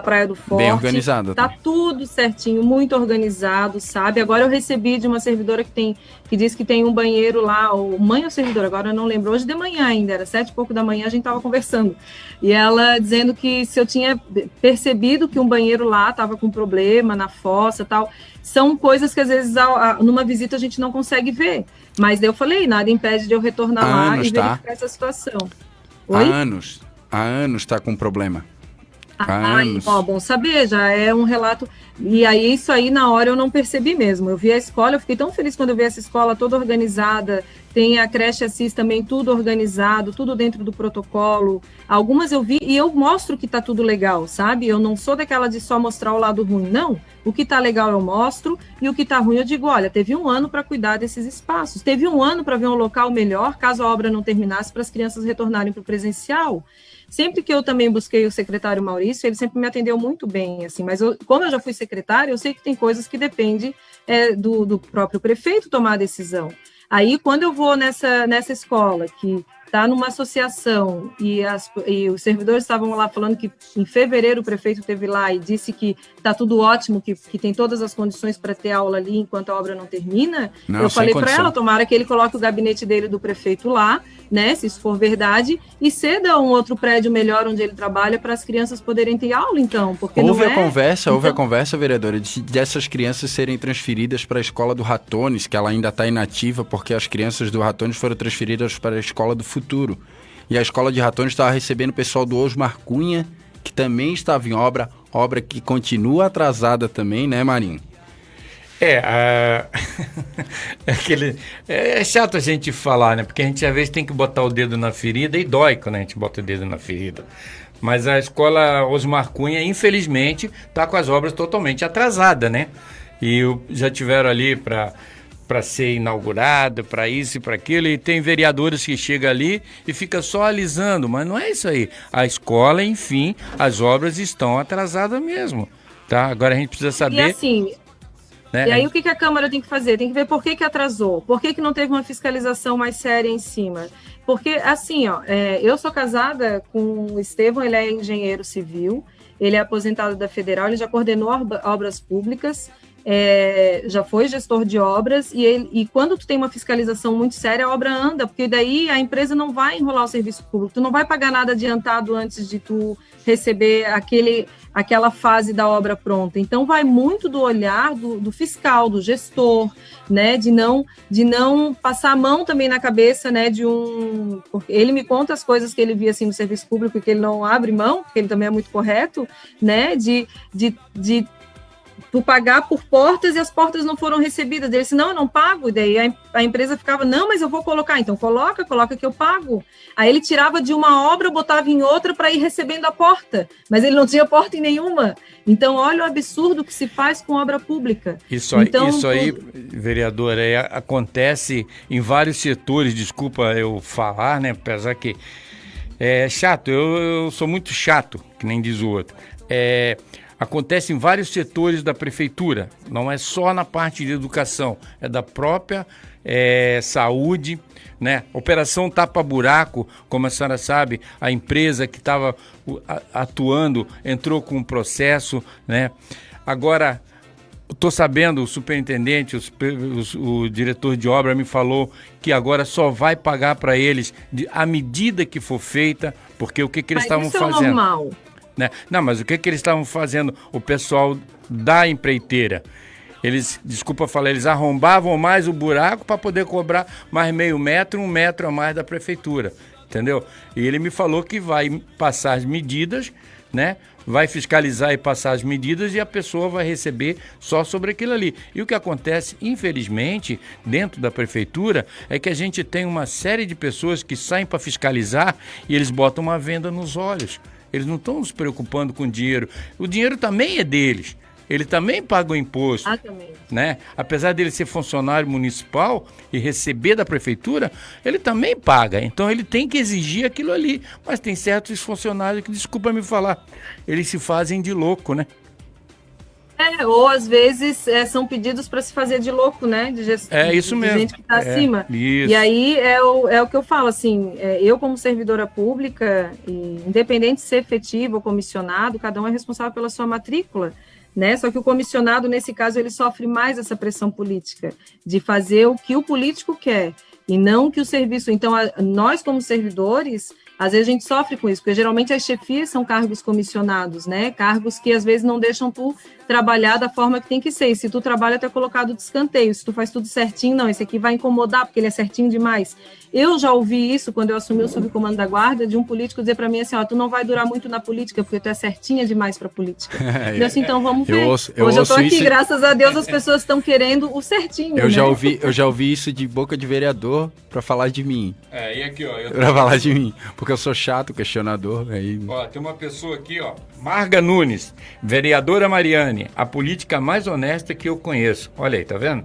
Praia do Forte. Bem organizada. Tá tudo certinho, muito organizado, sabe? Agora eu recebi de uma servidora que disse que tem um banheiro lá, ou mãe ou servidora, agora eu não lembro, hoje de manhã ainda, era 7h pouco da manhã, a gente tava conversando. E ela dizendo que se eu tinha percebido que um banheiro lá tava com problema na fossa e tal. São coisas que às vezes numa visita a gente não consegue ver. Mas daí eu falei, nada impede de eu retornar lá e verificar essa situação. Oi? Há anos está com problema. Anos. Ó, bom saber, já é um relato. E aí, isso aí, na hora, eu não percebi mesmo. Eu vi a escola, eu fiquei tão feliz quando eu vi essa escola toda organizada. Tem a creche Assis também, tudo organizado, tudo dentro do protocolo. Algumas eu vi e eu mostro que tá tudo legal, sabe? Eu não sou daquela de só mostrar o lado ruim, não. O que tá legal eu mostro e o que tá ruim eu digo, olha, teve um ano para cuidar desses espaços. Teve um ano para ver um local melhor, caso a obra não terminasse, para as crianças retornarem para o presencial. Sempre que eu também busquei o secretário Maurício, ele sempre me atendeu muito bem, assim, mas como eu já fui secretária, eu sei que tem coisas que dependem do próprio prefeito tomar a decisão. Aí, quando eu vou nessa escola, que está numa associação, e os servidores estavam lá falando que em fevereiro o prefeito esteve lá e disse que está tudo ótimo, que tem todas as condições para ter aula ali enquanto a obra não termina, eu falei para ela, tomara que ele coloque o gabinete dele do prefeito lá, né, se isso for verdade, e ceda um outro prédio melhor onde ele trabalha para as crianças poderem ter aula, então. Porque houve a conversa, vereadora, dessas crianças serem transferidas para a escola do Ratones, que ela ainda está inativa, porque as crianças do Ratones foram transferidas para a escola do Futuro. E a escola de Ratones estava recebendo o pessoal do Osmar Cunha, que também estava em obra que continua atrasada também, né, Marinho? É chato a gente falar, né? Porque a gente às vezes tem que botar o dedo na ferida e dói quando a gente bota o dedo na ferida. Mas a escola Osmar Cunha, infelizmente, está com as obras totalmente atrasadas, né? E já tiveram ali para ser inaugurada, para isso e para aquilo, e tem vereadores que chegam ali e fica só alisando, mas não é isso aí. A escola, enfim, as obras estão atrasadas mesmo, tá? Agora a gente precisa saber... E assim... Né? E aí o que a Câmara tem que fazer? Tem que ver por que atrasou, por que não teve uma fiscalização mais séria em cima. Porque, assim, eu sou casada com o Estevão, ele é engenheiro civil, ele é aposentado da Federal, ele já coordenou obras públicas, já foi gestor de obras, e quando tu tem uma fiscalização muito séria, a obra anda, porque daí a empresa não vai enrolar o serviço público, tu não vai pagar nada adiantado antes de tu receber aquela fase da obra pronta. Então vai muito do olhar do fiscal, do gestor, né, de não passar a mão também na cabeça, né, porque ele me conta as coisas que ele via assim no serviço público e que ele não abre mão, porque ele também é muito correto, né, de tu pagar por portas e as portas não foram recebidas. Ele disse, não, eu não pago. E daí a empresa ficava, não, mas eu vou colocar. Então coloca que eu pago. Aí ele tirava de uma obra, botava em outra para ir recebendo a porta. Mas ele não tinha porta em nenhuma. Então olha o absurdo que se faz com obra pública. Isso aí, vereador, acontece em vários setores, desculpa eu falar, né? Apesar que é chato, eu sou muito chato, que nem diz o outro. Acontece em vários setores da prefeitura, não é só na parte de educação, é da própria saúde, né? Operação Tapa-Buraco, como a senhora sabe, a empresa que estava atuando entrou com um processo, né? Agora, Estou sabendo, o superintendente, o diretor de obra me falou que agora só vai pagar para eles à medida que for feita, porque o que eles estavam fazendo... Isso é normal. Né? Não, mas o que eles estavam fazendo, o pessoal da empreiteira? Eles, desculpa falar, eles arrombavam mais o buraco para poder cobrar mais meio metro, 1 metro a mais da prefeitura, entendeu? E ele me falou que vai passar as medidas, né? Vai fiscalizar e passar as medidas e a pessoa vai receber só sobre aquilo ali. E o que acontece, infelizmente, dentro da prefeitura, é que a gente tem uma série de pessoas que saem para fiscalizar e eles botam uma venda nos olhos. Eles não estão se preocupando com o dinheiro. O dinheiro também é deles. Ele também paga o imposto, né? Apesar dele ser funcionário municipal e receber da prefeitura, ele também paga. Então ele tem que exigir aquilo ali. Mas tem certos funcionários que, desculpa me falar, eles se fazem de louco, né? Ou às vezes são pedidos para se fazer de louco, né? Isso mesmo. De gente que está acima. Isso. E aí é o que eu falo, assim, eu como servidora pública, independente de ser efetivo ou comissionado, cada um é responsável pela sua matrícula. Né? Só que o comissionado, nesse caso, ele sofre mais essa pressão política, de fazer o que o político quer, e não que o serviço... Então, nós, como servidores, às vezes a gente sofre com isso, porque geralmente as chefias são cargos comissionados, né? Cargos que, às vezes, não deixam tu trabalhar da forma que tem que ser. E se tu trabalha, tu é colocado de escanteio. Se tu faz tudo certinho, não, esse aqui vai incomodar, porque ele é certinho demais. Eu já ouvi isso, quando eu assumi o subcomando da guarda, de um político dizer para mim assim, ó, tu não vai durar muito na política, porque tu é certinha demais para política. Eu assim, então vamos ver. Hoje eu tô aqui, isso... graças a Deus, as pessoas estão querendo o certinho. Eu já ouvi isso de boca de vereador para falar de mim. E aqui, ó. Para falar de mim, porque eu sou chato, questionador. Aí... Ó, tem uma pessoa aqui, ó, Marga Nunes, vereadora Mariane, a política mais honesta que eu conheço. Olha aí, tá vendo?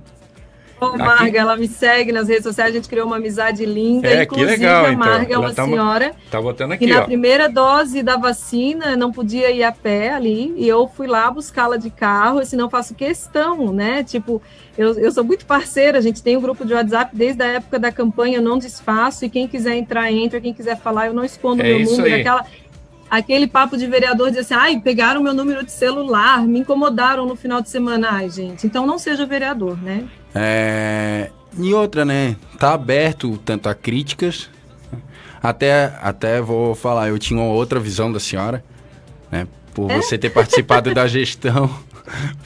Ô, Marga, ela me segue nas redes sociais, a gente criou uma amizade linda. Inclusive, que legal, a Marga é uma senhora tá botando aqui, que na primeira dose da vacina não podia ir a pé ali, e eu fui lá buscá-la de carro, senão eu faço questão, né? Tipo, eu sou muito parceira, a gente tem um grupo de WhatsApp desde a época da campanha, eu não desfaço, e quem quiser entrar, entra, quem quiser falar, eu não escondo meu número, aquele papo de vereador dizer assim, ai, pegaram meu número de celular, me incomodaram no final de semana. Ai, gente, então não seja vereador, né? E outra, né? Tá aberto tanto a críticas, até vou falar, eu tinha uma outra visão da senhora, né? Por você ter participado da gestão,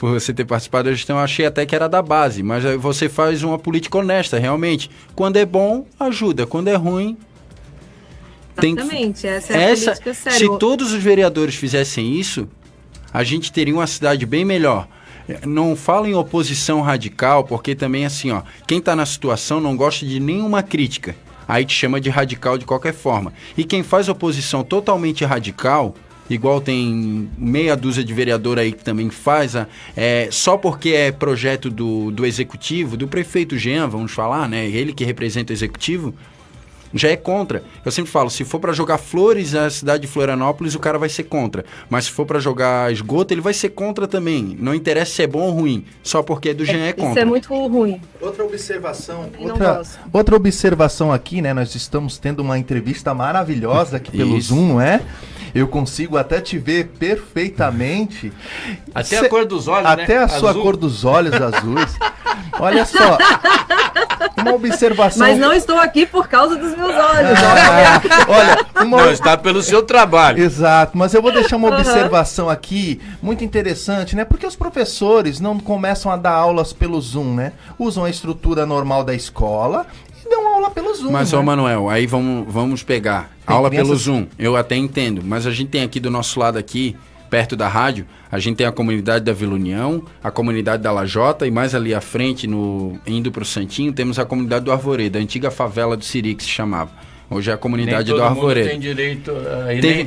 eu achei até que era da base, mas você faz uma política honesta, realmente. Quando é bom, ajuda, quando é ruim... Exatamente, essa é a política séria. Se todos os vereadores fizessem isso, a gente teria uma cidade bem melhor. Não falo em oposição radical, porque também assim, ó, quem está na situação não gosta de nenhuma crítica. Aí te chama de radical de qualquer forma. E quem faz oposição totalmente radical, igual tem meia dúzia de vereador aí que também faz, só porque é projeto do executivo, do prefeito Jean, vamos falar, né? Ele que representa o executivo, já é contra. Eu sempre falo, se for para jogar flores na cidade de Florianópolis, o cara vai ser contra. Mas se for para jogar esgoto, ele vai ser contra também. Não interessa se é bom ou ruim, só porque é do Jean é contra. Isso é muito ruim. Outra observação aqui, né? Nós estamos tendo uma entrevista maravilhosa aqui pelo Zoom, não é? Eu consigo até te ver perfeitamente. Até a cor dos olhos, até a sua cor dos olhos azuis. Olha só, uma observação... Mas não estou aqui por causa dos meus olhos. Não, está pelo seu trabalho. Exato, mas eu vou deixar uma observação aqui, muito interessante, né? Porque os professores não começam a dar aulas pelo Zoom, né? Usam a estrutura normal da escola e dão aula pelo Zoom. Mas, né? ô Manuel, aí vamos pegar. Tem aula crianças... pelo Zoom, eu até entendo, mas a gente tem aqui do nosso lado aqui, perto da rádio, a gente tem a comunidade da Vila União, a comunidade da Lajota, e mais ali à frente, indo para o Santinho, temos a comunidade do Arvoredo, a antiga favela do Siri, que se chamava. Hoje é a comunidade do Arvoredo. Tem direito,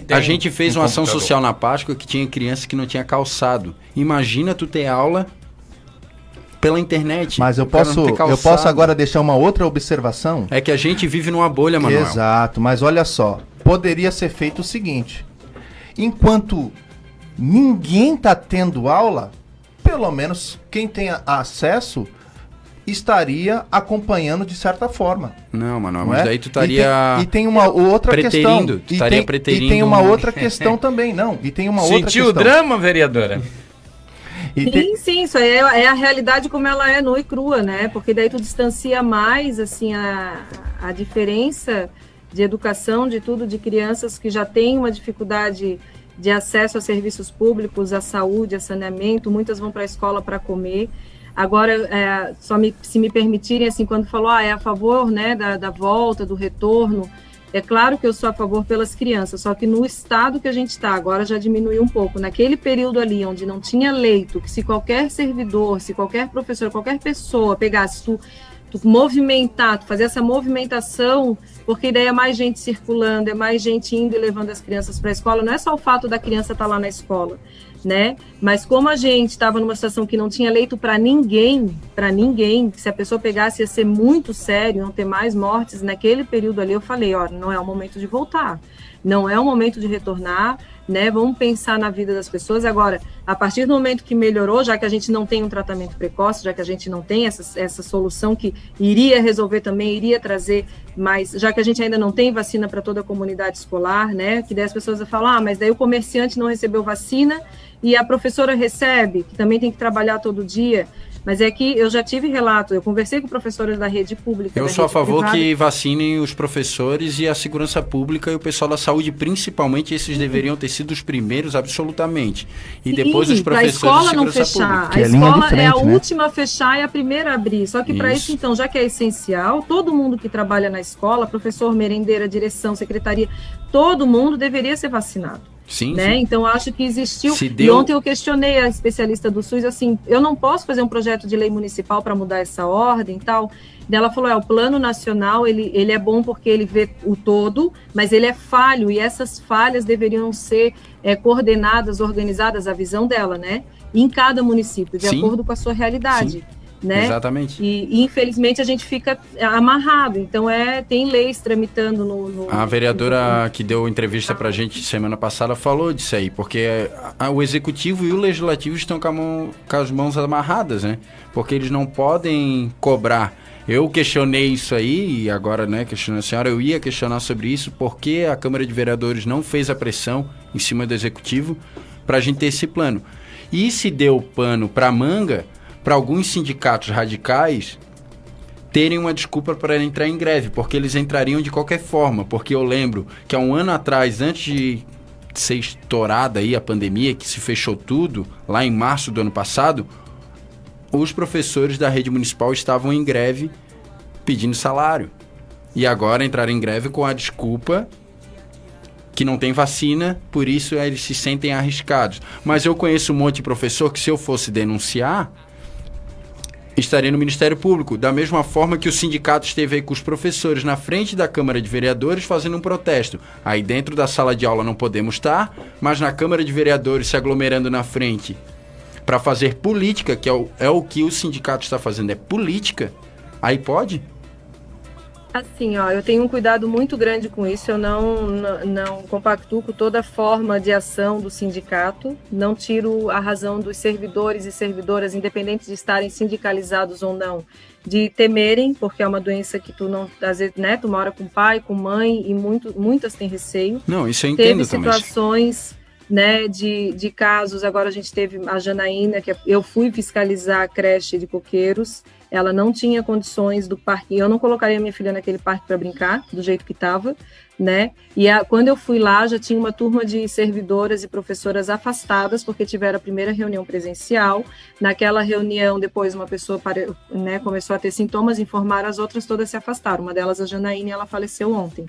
a gente fez uma ação social na Páscoa que tinha criança que não tinha calçado. Imagina tu ter aula pela internet. Mas eu posso agora deixar uma outra observação? É que a gente vive numa bolha, Manuel. Exato, mas olha só, poderia ser feito o seguinte, enquanto ninguém está tendo aula, pelo menos quem tem acesso estaria acompanhando de certa forma. Não, Manuel, mas daí tu estaria e tem uma outra questão. Tu estaria preterindo. E tem uma outra questão também, não. E tem uma outra questão. Sentiu o drama, vereadora? Sim, isso aí é a realidade como ela é nua e crua, né? Porque daí tu distancia mais, assim, a diferença de educação, de tudo, de crianças que já têm uma dificuldade de acesso a serviços públicos, à saúde, a saneamento, muitas vão para a escola para comer. Agora, se me permitirem, assim, quando falou, é a favor, né, da volta, do retorno, é claro que eu sou a favor pelas crianças, só que no estado que a gente está, agora já diminuiu um pouco. Naquele período ali, onde não tinha leito, que se qualquer servidor, se qualquer professor, qualquer pessoa pegasse, tu movimentar, tu fazer essa movimentação, porque daí é mais gente circulando, é mais gente indo e levando as crianças para a escola, não é só o fato da criança estar lá na escola, né? Mas como a gente estava numa situação que não tinha leito para ninguém, que se a pessoa pegasse ia ser muito sério, não ter mais mortes, naquele período ali eu falei, não é o momento de voltar, não é o momento de retornar, né? Vamos pensar na vida das pessoas. Agora, a partir do momento que melhorou, já que a gente não tem um tratamento precoce, já que a gente não tem essa solução que iria resolver também, iria trazer mais, já que a gente ainda não tem vacina para toda a comunidade escolar, né? Que daí as pessoas falam, mas daí o comerciante não recebeu vacina e a professora recebe, que também tem que trabalhar todo dia. Mas é que eu já tive relato, eu conversei com professores da rede pública. Eu sou a favor que vacinem os professores e a segurança pública e o pessoal da saúde, principalmente, esses deveriam ter sido os primeiros, absolutamente. E depois os professores e segurança não fechar. A escola é a última a fechar e a primeira a abrir. Só que para isso, então, já que é essencial, todo mundo que trabalha na escola, professor, merendeira, direção, secretaria, todo mundo deveria ser vacinado. Sim, né? sim. Então, acho que existiu. E ontem eu questionei a especialista do SUS, assim, eu não posso fazer um projeto de lei municipal para mudar essa ordem e tal. Daí ela falou, o plano nacional, ele é bom porque ele vê o todo, mas ele é falho, e essas falhas deveriam ser coordenadas, organizadas, a visão dela, né? Em cada município, de acordo com a sua realidade. Sim. Né? Exatamente. E infelizmente a gente fica amarrado. Então tem leis tramitando no A vereadora que deu entrevista pra gente semana passada falou disso aí, porque o executivo e o legislativo estão com as mãos amarradas, né? Porque eles não podem cobrar. Eu questionei isso aí, e agora, né, questionando a senhora, eu ia questionar sobre isso, porque a Câmara de Vereadores não fez a pressão em cima do executivo pra gente ter esse plano. E se deu pano pra manga, para alguns sindicatos radicais terem uma desculpa para entrar em greve, porque eles entrariam de qualquer forma, porque eu lembro que há um ano atrás, antes de ser estourada aí a pandemia, que se fechou tudo, lá em março do ano passado, os professores da rede municipal estavam em greve pedindo salário. E agora entraram em greve com a desculpa que não tem vacina, por isso eles se sentem arriscados. Mas eu conheço um monte de professor que, se eu fosse denunciar, estaria no Ministério Público, da mesma forma que o sindicato esteve aí com os professores na frente da Câmara de Vereadores fazendo um protesto. Aí dentro da sala de aula não podemos estar, mas na Câmara de Vereadores se aglomerando na frente para fazer política, que é o que o sindicato está fazendo, é política, aí pode? Assim, eu tenho um cuidado muito grande com isso, eu não compactuo com toda forma de ação do sindicato, não tiro a razão dos servidores e servidoras, independente de estarem sindicalizados ou não, de temerem, porque é uma doença que tu não, às vezes, né, tu mora com pai, com mãe, e muitas têm receio. Não, isso eu entendo também. Teve situações, né, de casos, agora a gente teve a Janaína, que eu fui fiscalizar a creche de coqueiros, ela não tinha condições do parque, eu não colocaria minha filha naquele parque para brincar, do jeito que estava, né? E quando eu fui lá, já tinha uma turma de servidoras e professoras afastadas, porque tiveram a primeira reunião presencial. Naquela reunião, depois uma pessoa começou a ter sintomas, informaram, as outras todas se afastaram. Uma delas, a Janaína, ela faleceu ontem.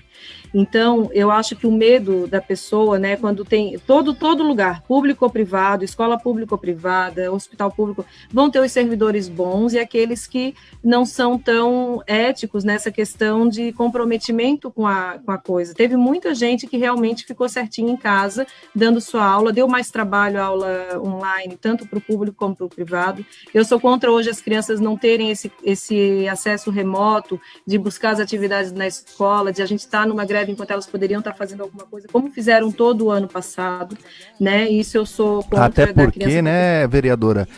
Então, eu acho que o medo da pessoa, né, quando tem todo lugar, público ou privado, escola pública ou privada, hospital público, vão ter os servidores bons e aqueles que não são tão éticos nessa questão de comprometimento com a coisa. Teve muita gente que realmente ficou certinho em casa, dando sua aula, deu mais trabalho a aula online, tanto para o público como para o privado. Eu sou contra hoje as crianças não terem esse acesso remoto, de buscar as atividades na escola, de a gente estar numa greve enquanto elas poderiam estar fazendo alguma coisa, como fizeram todo o ano passado, né? Isso eu sou contra. Até porque, né, vereadora,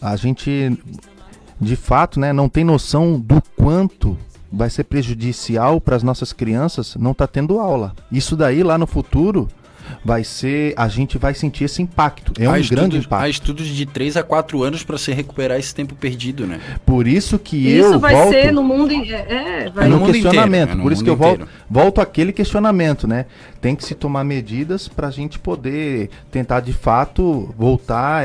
a gente, de fato, né, não tem noção do quanto vai ser prejudicial para as nossas crianças não estar tendo aula. Isso daí, lá no futuro, a gente vai sentir esse impacto. É um grande impacto. Há estudos de 3 a 4 anos para se recuperar esse tempo perdido, né? Por isso que isso vai volto... ser no mundo... vai no questionamento. Inteiro, por isso que eu volto àquele questionamento, né? Tem que se tomar medidas para a gente poder tentar, de fato, voltar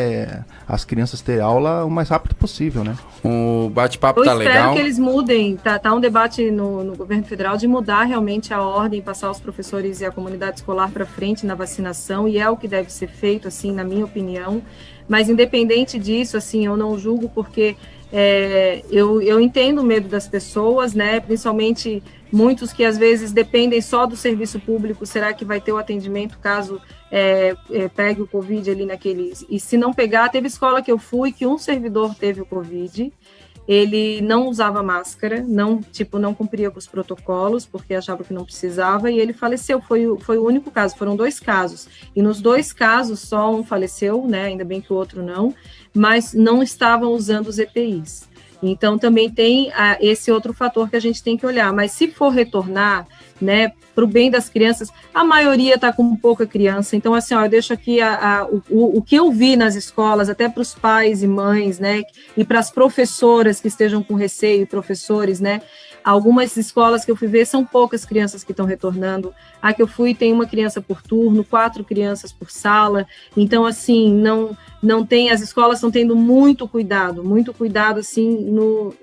as crianças ter aula o mais rápido possível, né? O bate-papo tá legal. Eu espero que eles mudem. Tá um debate no governo federal de mudar realmente a ordem, passar os professores e a comunidade escolar para frente na vacinação, e é o que deve ser feito, assim, na minha opinião. Mas, independente disso, assim, eu não julgo, porque eu entendo o medo das pessoas, né? Principalmente muitos que às vezes dependem só do serviço público. Será que vai ter o atendimento caso pegue o Covid ali naqueles... E se não pegar, teve escola que eu fui que um servidor teve o Covid, ele não usava máscara, não cumpria com os protocolos, porque achava que não precisava, e ele faleceu. Foi o único caso, foram 2 casos. E nos 2 casos, só um faleceu, né? Ainda bem que o outro não, mas não estavam usando os EPIs. Então, também tem esse outro fator que a gente tem que olhar. Mas se for retornar, né, para o bem das crianças, a maioria está com pouca criança. Então, assim, eu deixo aqui o que eu vi nas escolas, até para os pais e mães, né, e para as professoras que estejam com receio, professores, né. Algumas escolas que eu fui ver são poucas crianças que estão retornando. A que eu fui tem uma criança por turno, 4 crianças por sala. Então, assim, não tem, as escolas estão tendo muito cuidado, assim,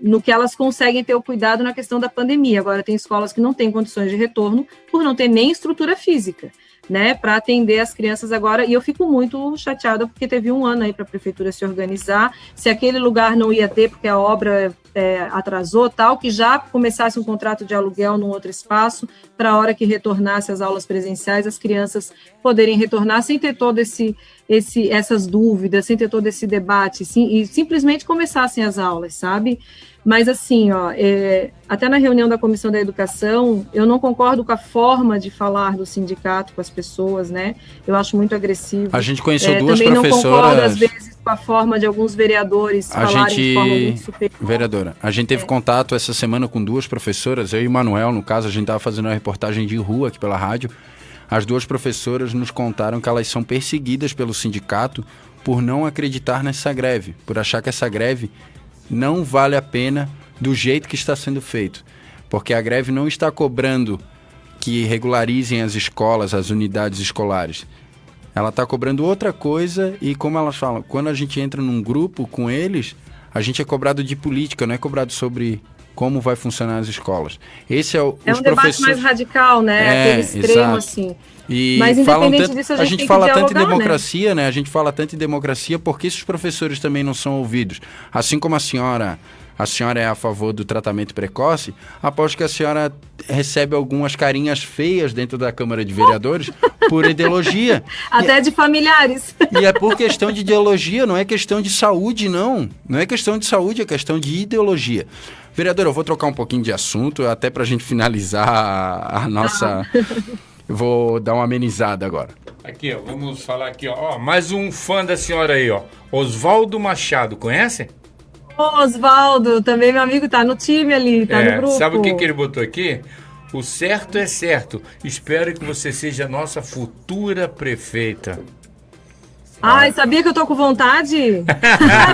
no que elas conseguem ter o cuidado na questão da pandemia. Agora, tem escolas que não têm condições de retorno por não ter nem estrutura física, né, para atender as crianças agora, e eu fico muito chateada porque teve um ano aí para a prefeitura se organizar, se aquele lugar não ia ter porque a obra atrasou, tal, que já começasse um contrato de aluguel num outro espaço, para a hora que retornasse as aulas presenciais, as crianças poderem retornar sem ter todo essas dúvidas, sem ter todo esse debate, sim, e simplesmente começassem as aulas, sabe? Mas assim, até na reunião da Comissão da Educação, eu não concordo com a forma de falar do sindicato com as pessoas, né? Eu acho muito agressivo. A gente conheceu 2 também professoras... Também não concordo, às vezes, com a forma de alguns vereadores falarem de forma muito superior. Vereadora, a gente teve contato essa semana com 2 professoras, eu e o Manuel, no caso, a gente estava fazendo uma reportagem de rua aqui pela rádio. As 2 professoras nos contaram que elas são perseguidas pelo sindicato por não acreditar nessa greve, por achar que essa greve não vale a pena do jeito que está sendo feito, porque a greve não está cobrando que regularizem as escolas, as unidades escolares. Ela está cobrando outra coisa e, como elas falam, quando a gente entra num grupo com eles, a gente é cobrado de política, não é cobrado sobre como vai funcionar as escolas. Esse é um debate mais radical, né? Aquele extremo, exato. Assim. Mas independente disso, a gente fala tanto em democracia, né? A gente fala tanto em democracia porque esses professores também não são ouvidos. Assim como a senhora é a favor do tratamento precoce, aposto que a senhora recebe algumas carinhas feias dentro da Câmara de Vereadores por ideologia. Até de familiares. E é por questão de ideologia, não é questão de saúde, não. Não é questão de saúde, é questão de ideologia. Vereadora, eu vou trocar um pouquinho de assunto, até para a gente finalizar a nossa... Vou dar uma amenizada agora. Aqui, ó, vamos falar aqui, ó, mais um fã da senhora aí, ó. Oswaldo Machado, conhece? Oswaldo, também meu amigo, tá no time ali, tá no grupo. Sabe o que ele botou aqui? O certo é certo. Espero que você seja a nossa futura prefeita. Ai, sabia que eu tô com vontade?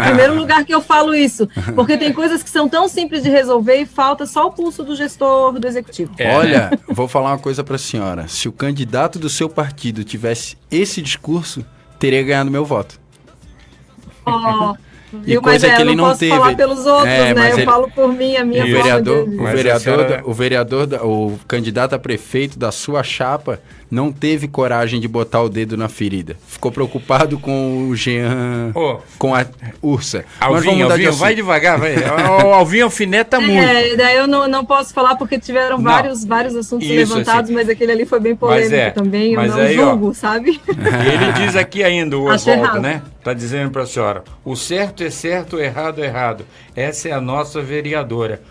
Primeiro lugar que eu falo isso. Porque tem coisas que são tão simples de resolver e falta só o pulso do gestor, do executivo. Olha, vou falar uma coisa pra senhora. Se o candidato do seu partido tivesse esse discurso, teria ganhado meu voto. E coisa que ele não teve. Eu não posso falar pelos outros, né? Eu falo por mim, a minha o candidato a prefeito da sua chapa não teve coragem de botar o dedo na ferida. Ficou preocupado com o Jean, com a Ursa. Alvinho, vai devagar, vai. O Alvinho alfineta muito. Daí eu não posso falar porque tiveram vários assuntos levantados, assim. Mas aquele ali foi bem polêmico também. Eu não julgo, sabe? Ele diz aqui ainda, o Oswaldo, né? Tá dizendo pra senhora, o certo é certo, o errado é errado. Essa é a nossa vereadora.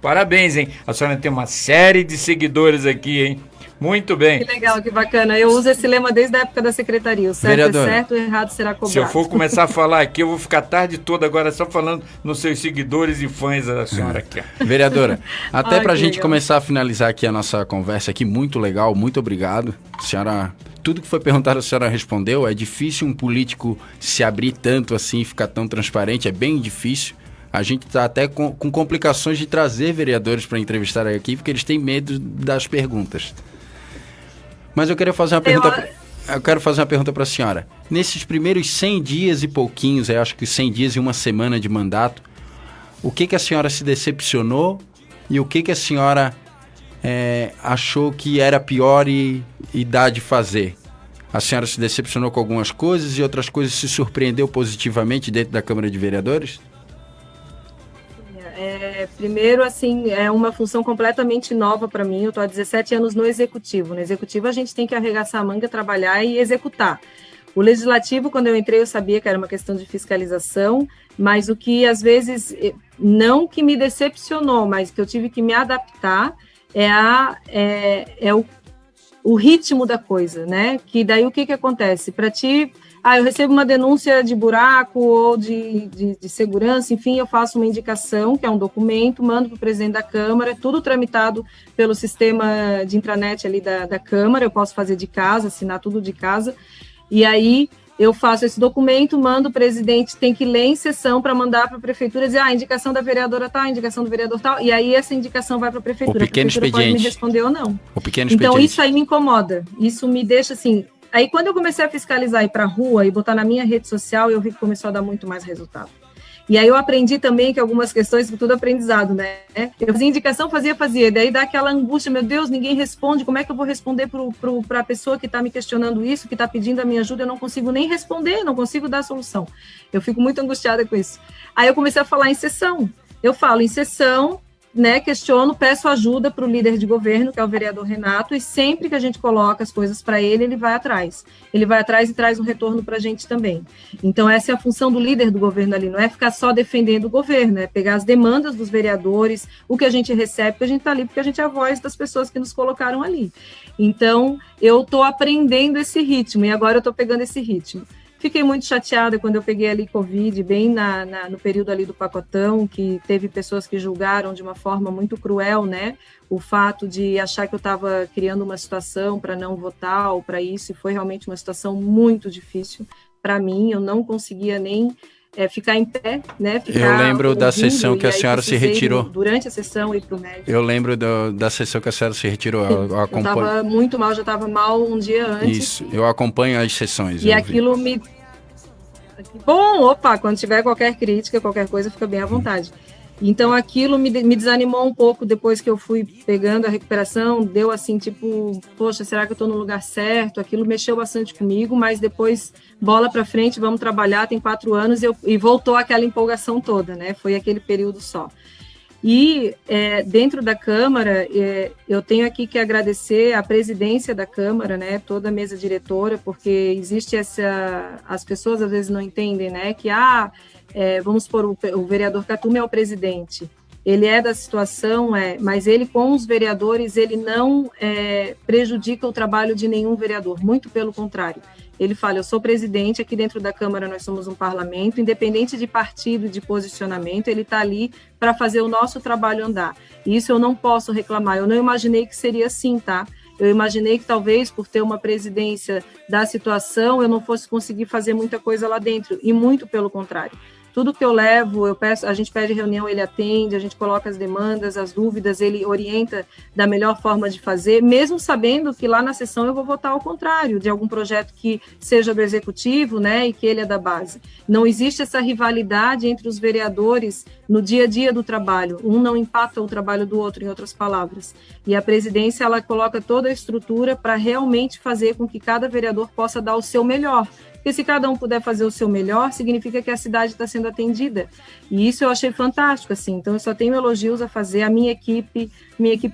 Parabéns, hein? A senhora tem uma série de seguidores aqui, hein? Muito bem. Que legal, que bacana. Eu uso esse lema desde a época da secretaria. O certo Vereadora, é certo, o errado será cobrado. Se eu for começar a falar aqui, eu vou ficar a tarde toda agora só falando nos seus seguidores e fãs da senhora aqui. Vereadora, até pra gente começar a finalizar aqui a nossa conversa aqui, muito legal, muito obrigado. Senhora, tudo que foi perguntado a senhora respondeu. É difícil um político se abrir tanto assim, ficar tão transparente, é bem difícil. A gente está até com complicações de trazer vereadores para entrevistar aqui, porque eles têm medo das perguntas. Mas eu queria fazer uma pergunta... Eu quero fazer uma pergunta para a senhora. Nesses primeiros 100 dias e pouquinhos, eu acho que 100 dias e uma semana de mandato, o que a senhora se decepcionou e o que a senhora achou que era pior e dá de fazer? A senhora se decepcionou com algumas coisas e outras coisas se surpreendeu positivamente dentro da Câmara de Vereadores? Primeiro, assim, é uma função completamente nova para mim. Eu estou há 17 anos no Executivo. No Executivo, a gente tem que arregaçar a manga, trabalhar e executar. O Legislativo, quando eu entrei, eu sabia que era uma questão de fiscalização, mas o que, às vezes, não que me decepcionou, mas que eu tive que me adaptar é o ritmo da coisa, né? Que daí o que acontece? Para ti... eu recebo uma denúncia de buraco ou de segurança, enfim, eu faço uma indicação, que é um documento, mando para o presidente da Câmara, tudo tramitado pelo sistema de intranet ali da Câmara, eu posso fazer de casa, assinar tudo de casa, e aí eu faço esse documento, mando o presidente, tem que ler em sessão para mandar para a prefeitura, dizer, a indicação da vereadora tal, a indicação do vereador tal, e aí essa indicação vai para a prefeitura. O pequeno expediente. Pode me responder ou não. O pequeno então, expediente. isso aí me incomoda, isso me deixa assim... Aí, quando eu comecei a fiscalizar, ir para a rua e botar na minha rede social, eu vi que começou a dar muito mais resultado. E aí eu aprendi também que algumas questões, tudo aprendizado, né? Eu fazia indicação, fazia, daí dá aquela angústia, meu Deus, ninguém responde, como é que eu vou responder para a pessoa que está me questionando isso, que está pedindo a minha ajuda, eu não consigo nem responder, não consigo dar solução. Eu fico muito angustiada com isso. Aí eu comecei a falar em sessão. Eu falo em sessão... né, questiono, peço ajuda para o líder de governo, que é o vereador Renato, e sempre que a gente coloca as coisas para ele vai atrás. Ele vai atrás e traz um retorno para a gente também. Então, essa é a função do líder do governo ali, não é ficar só defendendo o governo, é pegar as demandas dos vereadores, o que a gente recebe, porque a gente está ali, porque a gente é a voz das pessoas que nos colocaram ali. Então, eu estou aprendendo esse ritmo, e agora eu estou pegando esse ritmo. Fiquei muito chateada quando eu peguei ali Covid, bem no período ali do pacotão, que teve pessoas que julgaram de uma forma muito cruel, né? O fato de achar que eu estava criando uma situação para não votar ou para isso, e foi realmente uma situação muito difícil para mim. Eu não conseguia nem ficar em pé, né? Eu lembro da sessão que a senhora se retirou. Durante a sessão, ir para o médico. Eu lembro da sessão que a senhora se retirou. Eu estava muito mal, já estava mal um dia antes. Isso, eu acompanho as sessões. E aquilo me... Bom, quando tiver qualquer crítica, qualquer coisa, fica bem à vontade. Então, aquilo me desanimou um pouco depois que eu fui pegando a recuperação, deu assim, tipo, poxa, será que eu estou no lugar certo? Aquilo mexeu bastante comigo, mas depois, bola para frente, vamos trabalhar, tem 4 anos, e voltou aquela empolgação toda, né? Foi aquele período só. E dentro da Câmara, eu tenho aqui que agradecer a presidência da Câmara, né, toda a mesa diretora, porque existe as pessoas às vezes não entendem, né, que vamos supor, o vereador Catume é o presidente, ele é da situação, mas ele com os vereadores, ele não prejudica o trabalho de nenhum vereador, muito pelo contrário. Ele fala, eu sou presidente, aqui dentro da Câmara nós somos um parlamento, independente de partido e de posicionamento, ele está ali para fazer o nosso trabalho andar. E isso eu não posso reclamar, eu não imaginei que seria assim, tá? Eu imaginei que talvez por ter uma presidência da situação, eu não fosse conseguir fazer muita coisa lá dentro, e muito pelo contrário. Tudo que eu levo, a gente pede reunião, ele atende, a gente coloca as demandas, as dúvidas, ele orienta da melhor forma de fazer, mesmo sabendo que lá na sessão eu vou votar ao contrário, de algum projeto que seja do executivo, né, e que ele é da base. Não existe essa rivalidade entre os vereadores no dia a dia do trabalho, um não empata o trabalho do outro, em outras palavras. E a presidência, ela coloca toda a estrutura para realmente fazer com que cada vereador possa dar o seu melhor. Porque se cada um puder fazer o seu melhor, significa que a cidade está sendo atendida. E isso eu achei fantástico, assim. Então, eu só tenho elogios a fazer. A minha equipe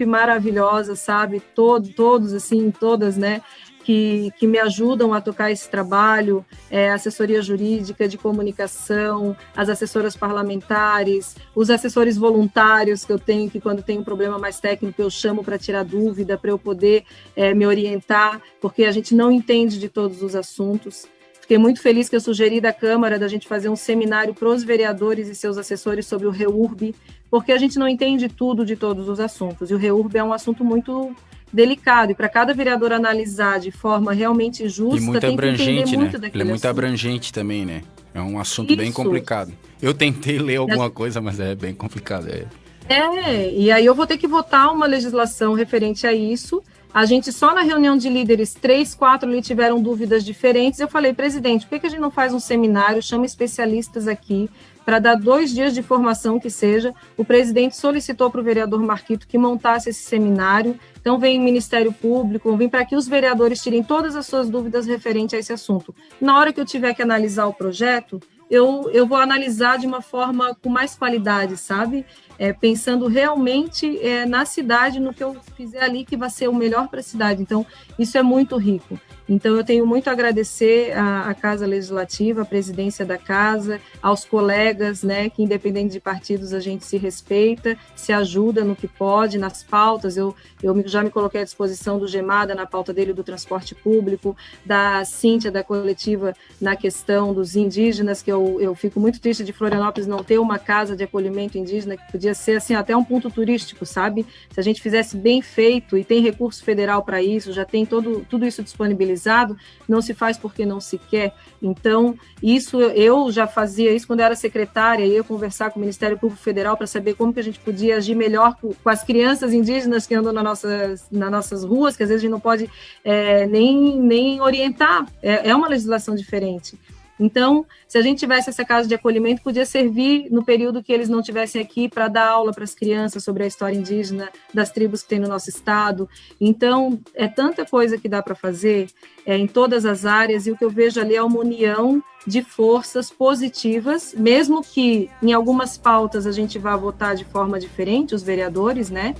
maravilhosa, sabe? Todos, assim, todas, né? Que me ajudam a tocar esse trabalho, assessoria jurídica, de comunicação, as assessoras parlamentares, os assessores voluntários que eu tenho, que quando tem um problema mais técnico eu chamo para tirar dúvida, para eu poder me orientar, porque a gente não entende de todos os assuntos. Fiquei muito feliz que eu sugeri da Câmara da gente fazer um seminário para os vereadores e seus assessores sobre o REURB, porque a gente não entende tudo de todos os assuntos, e o REURB é um assunto muito delicado, e para cada vereador analisar de forma realmente justa, E muito tem que entender abrangente, muito né? daquele Ele é muito assunto. abrangente também, né? É um assunto bem Isso. complicado. Eu tentei ler alguma coisa, mas é bem complicado. E aí eu vou ter que votar uma legislação referente a isso. A gente só na reunião de líderes, 3, 4 ali tiveram dúvidas diferentes. Eu falei, presidente, por que a gente não faz um seminário, chama especialistas aqui, para dar 2 dias de formação que seja? O presidente solicitou para o vereador Marquito que montasse esse seminário. Então vem o Ministério Público, vem para que os vereadores tirem todas as suas dúvidas referente a esse assunto. Na hora que eu tiver que analisar o projeto, eu vou analisar de uma forma com mais qualidade, sabe? Pensando realmente na cidade, no que eu fizer ali que vai ser o melhor para a cidade. Então, isso é muito rico. Então, eu tenho muito a agradecer à Casa Legislativa, à presidência da Casa, aos colegas, né, que independente de partidos a gente se respeita, se ajuda no que pode, nas pautas. Eu já me coloquei à disposição do Gemada na pauta dele do transporte público, da Cíntia, da coletiva, na questão dos indígenas, que eu fico muito triste de Florianópolis não ter uma casa de acolhimento indígena, que podia ser assim, até um ponto turístico, sabe? Se a gente fizesse bem feito, e tem recurso federal para isso, já tem tudo isso disponibilizado, não se faz porque não se quer. Então, isso eu já fazia isso quando eu era secretária, ia conversar com o Ministério Público Federal para saber como que a gente podia agir melhor com as crianças indígenas que andam nas nossas ruas, que às vezes a gente não pode nem orientar. É uma legislação diferente. Então, se a gente tivesse essa casa de acolhimento, podia servir no período que eles não estivessem aqui para dar aula para as crianças sobre a história indígena das tribos que tem no nosso estado. Então, é tanta coisa que dá para fazer em todas as áreas, e o que eu vejo ali é uma união de forças positivas, mesmo que em algumas pautas a gente vá votar de forma diferente, os vereadores, né?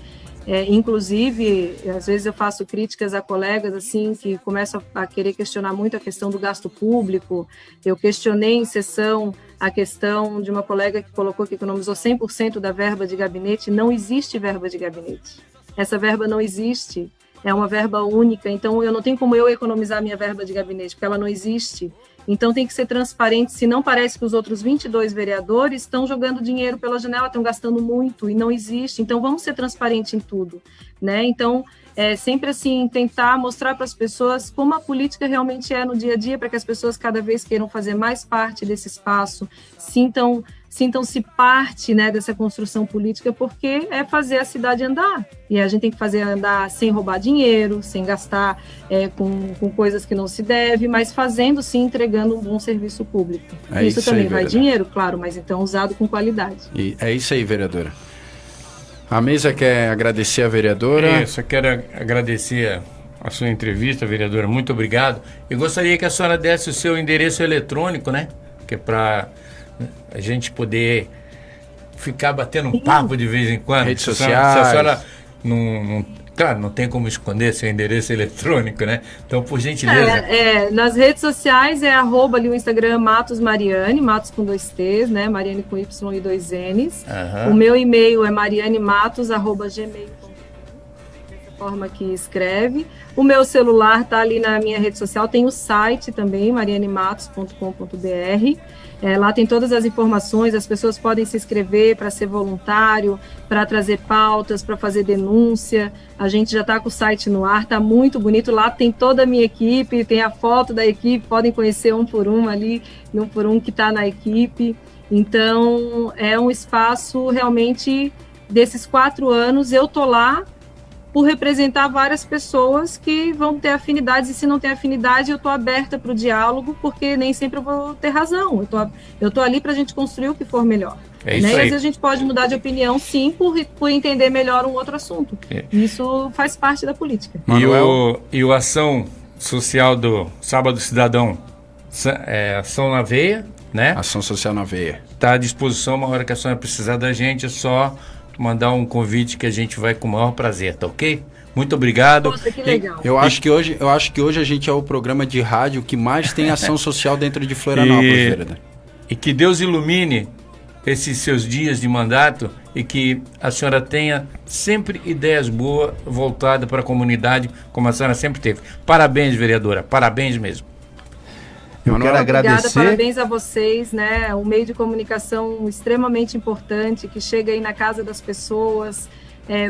Inclusive, às vezes eu faço críticas a colegas assim que começam a querer questionar muito a questão do gasto público. Eu questionei em sessão a questão de uma colega que colocou que economizou 100% da verba de gabinete. Não existe verba de gabinete. Essa verba não existe. É uma verba única, então eu não tenho como eu economizar minha verba de gabinete, porque ela não existe. Então tem que ser transparente, se não parece que os outros 22 vereadores estão jogando dinheiro pela janela, estão gastando muito e não existe. Então vamos ser transparentes em tudo, né? Então sempre assim tentar mostrar para as pessoas como a política realmente é no dia a dia, para que as pessoas cada vez queiram fazer mais parte desse espaço, sintam-se parte, né, dessa construção política, porque é fazer a cidade andar. E a gente tem que fazer andar sem roubar dinheiro, sem gastar com coisas que não se deve, mas fazendo sim, entregando um bom serviço público. Isso também aí, vai dinheiro, claro, mas então usado com qualidade. E é isso aí, vereadora. A mesa quer agradecer a vereadora. Isso, eu quero agradecer a sua entrevista, vereadora. Muito obrigado. Eu gostaria que a senhora desse o seu endereço eletrônico, né? Que é para a gente poder ficar batendo um papo de vez em quando. Redes se sociais. A senhora claro, não tem como esconder seu endereço eletrônico, né? Então, por gentileza. Nas redes sociais @ ali o Instagram Matos Mariane, Matos com 2 T's, né? Mariane com Y e 2 N's. Uhum. O meu e-mail é marianematos@gmail.com, dessa forma que escreve. O meu celular está ali na minha rede social, tem o site também, marianematos.com.br. Lá tem todas as informações, as pessoas podem se inscrever para ser voluntário, para trazer pautas, para fazer denúncia. A gente já está com o site no ar, está muito bonito. Lá tem toda a minha equipe, tem a foto da equipe, podem conhecer um por um ali, um por um que está na equipe. Então, é um espaço realmente desses 4 anos, eu estou lá por representar várias pessoas que vão ter afinidades, e se não tem afinidade, eu estou aberta para o diálogo, porque nem sempre eu vou ter razão. Eu estou ali para a gente construir o que for melhor. É isso né? aí. E às vezes a gente pode mudar de opinião, sim, por entender melhor um outro assunto. Isso faz parte da política. E o Ação Social do Sábado Cidadão, Ação na Veia, né? Ação Social na Veia. Está à disposição, uma hora que a senhora precisar da gente, é só mandar um convite que a gente vai com o maior prazer, tá ok? Muito obrigado. Nossa, que legal. Eu acho que hoje a gente é o programa de rádio que mais tem ação social dentro de Florianópolis, vereador. E que Deus ilumine esses seus dias de mandato e que a senhora tenha sempre ideias boas voltadas para a comunidade, como a senhora sempre teve. Parabéns, vereadora. Parabéns mesmo. Eu quero agradecer. Obrigada, parabéns a vocês, né? Um meio de comunicação extremamente importante, que chega aí na casa das pessoas,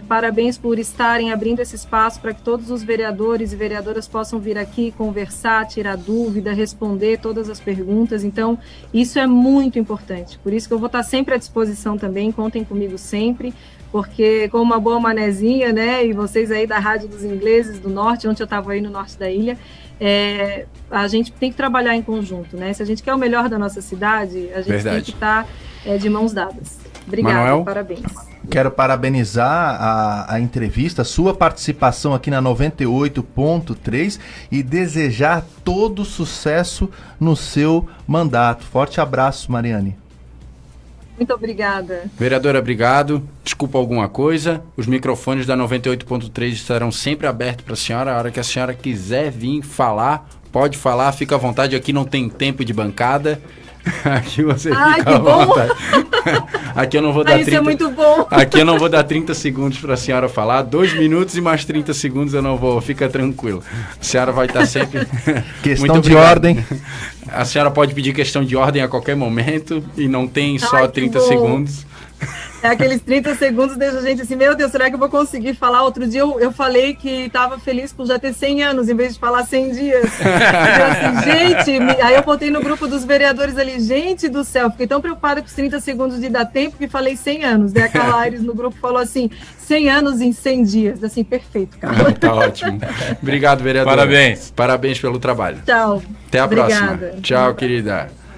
Parabéns por estarem abrindo esse espaço para que todos os vereadores e vereadoras possam vir aqui conversar, tirar dúvida, responder todas as perguntas. Então, isso é muito importante. Por isso que eu vou estar sempre à disposição também, contem comigo sempre, porque como uma boa manezinha, né, e vocês aí da Rádio dos Ingleses do Norte, onde eu estava aí no norte da ilha, a gente tem que trabalhar em conjunto, né? Se a gente quer o melhor da nossa cidade, a gente tem que estar de mãos dadas. Obrigada, Manuel? Parabéns. Quero parabenizar a entrevista, a sua participação aqui na 98.3 e desejar todo sucesso no seu mandato. Forte abraço, Mariane. Muito obrigada. Vereadora, obrigado. Desculpa alguma coisa. Os microfones da 98.3 estarão sempre abertos para a senhora. A hora que a senhora quiser vir falar, pode falar, fica à vontade. Aqui não tem tempo de bancada. Aqui você fica à vontade. Aqui eu não vou dar 30. Isso é muito bom. Aqui eu não vou dar 30 segundos para a senhora falar. 2 minutos e mais 30 segundos eu não vou. Fica tranquilo. A senhora vai estar sempre. Questão de ordem. A senhora pode pedir questão de ordem a qualquer momento e não tem só 30 bom. Segundos. Aqueles 30 segundos deixa a gente assim, meu Deus, será que eu vou conseguir falar? Outro dia eu falei que estava feliz por já ter 100 anos, em vez de falar 100 dias. Assim, gente, aí eu botei no grupo dos vereadores ali, gente do céu, fiquei tão preocupada com os 30 segundos de dar tempo que falei 100 anos. Daí a Carla Aires no grupo falou assim, 100 anos em 100 dias. Assim, perfeito, Carla. Tá ótimo. Obrigado, vereador. Parabéns. Parabéns pelo trabalho. Tchau. Até a Obrigada. próxima. Tchau, querida.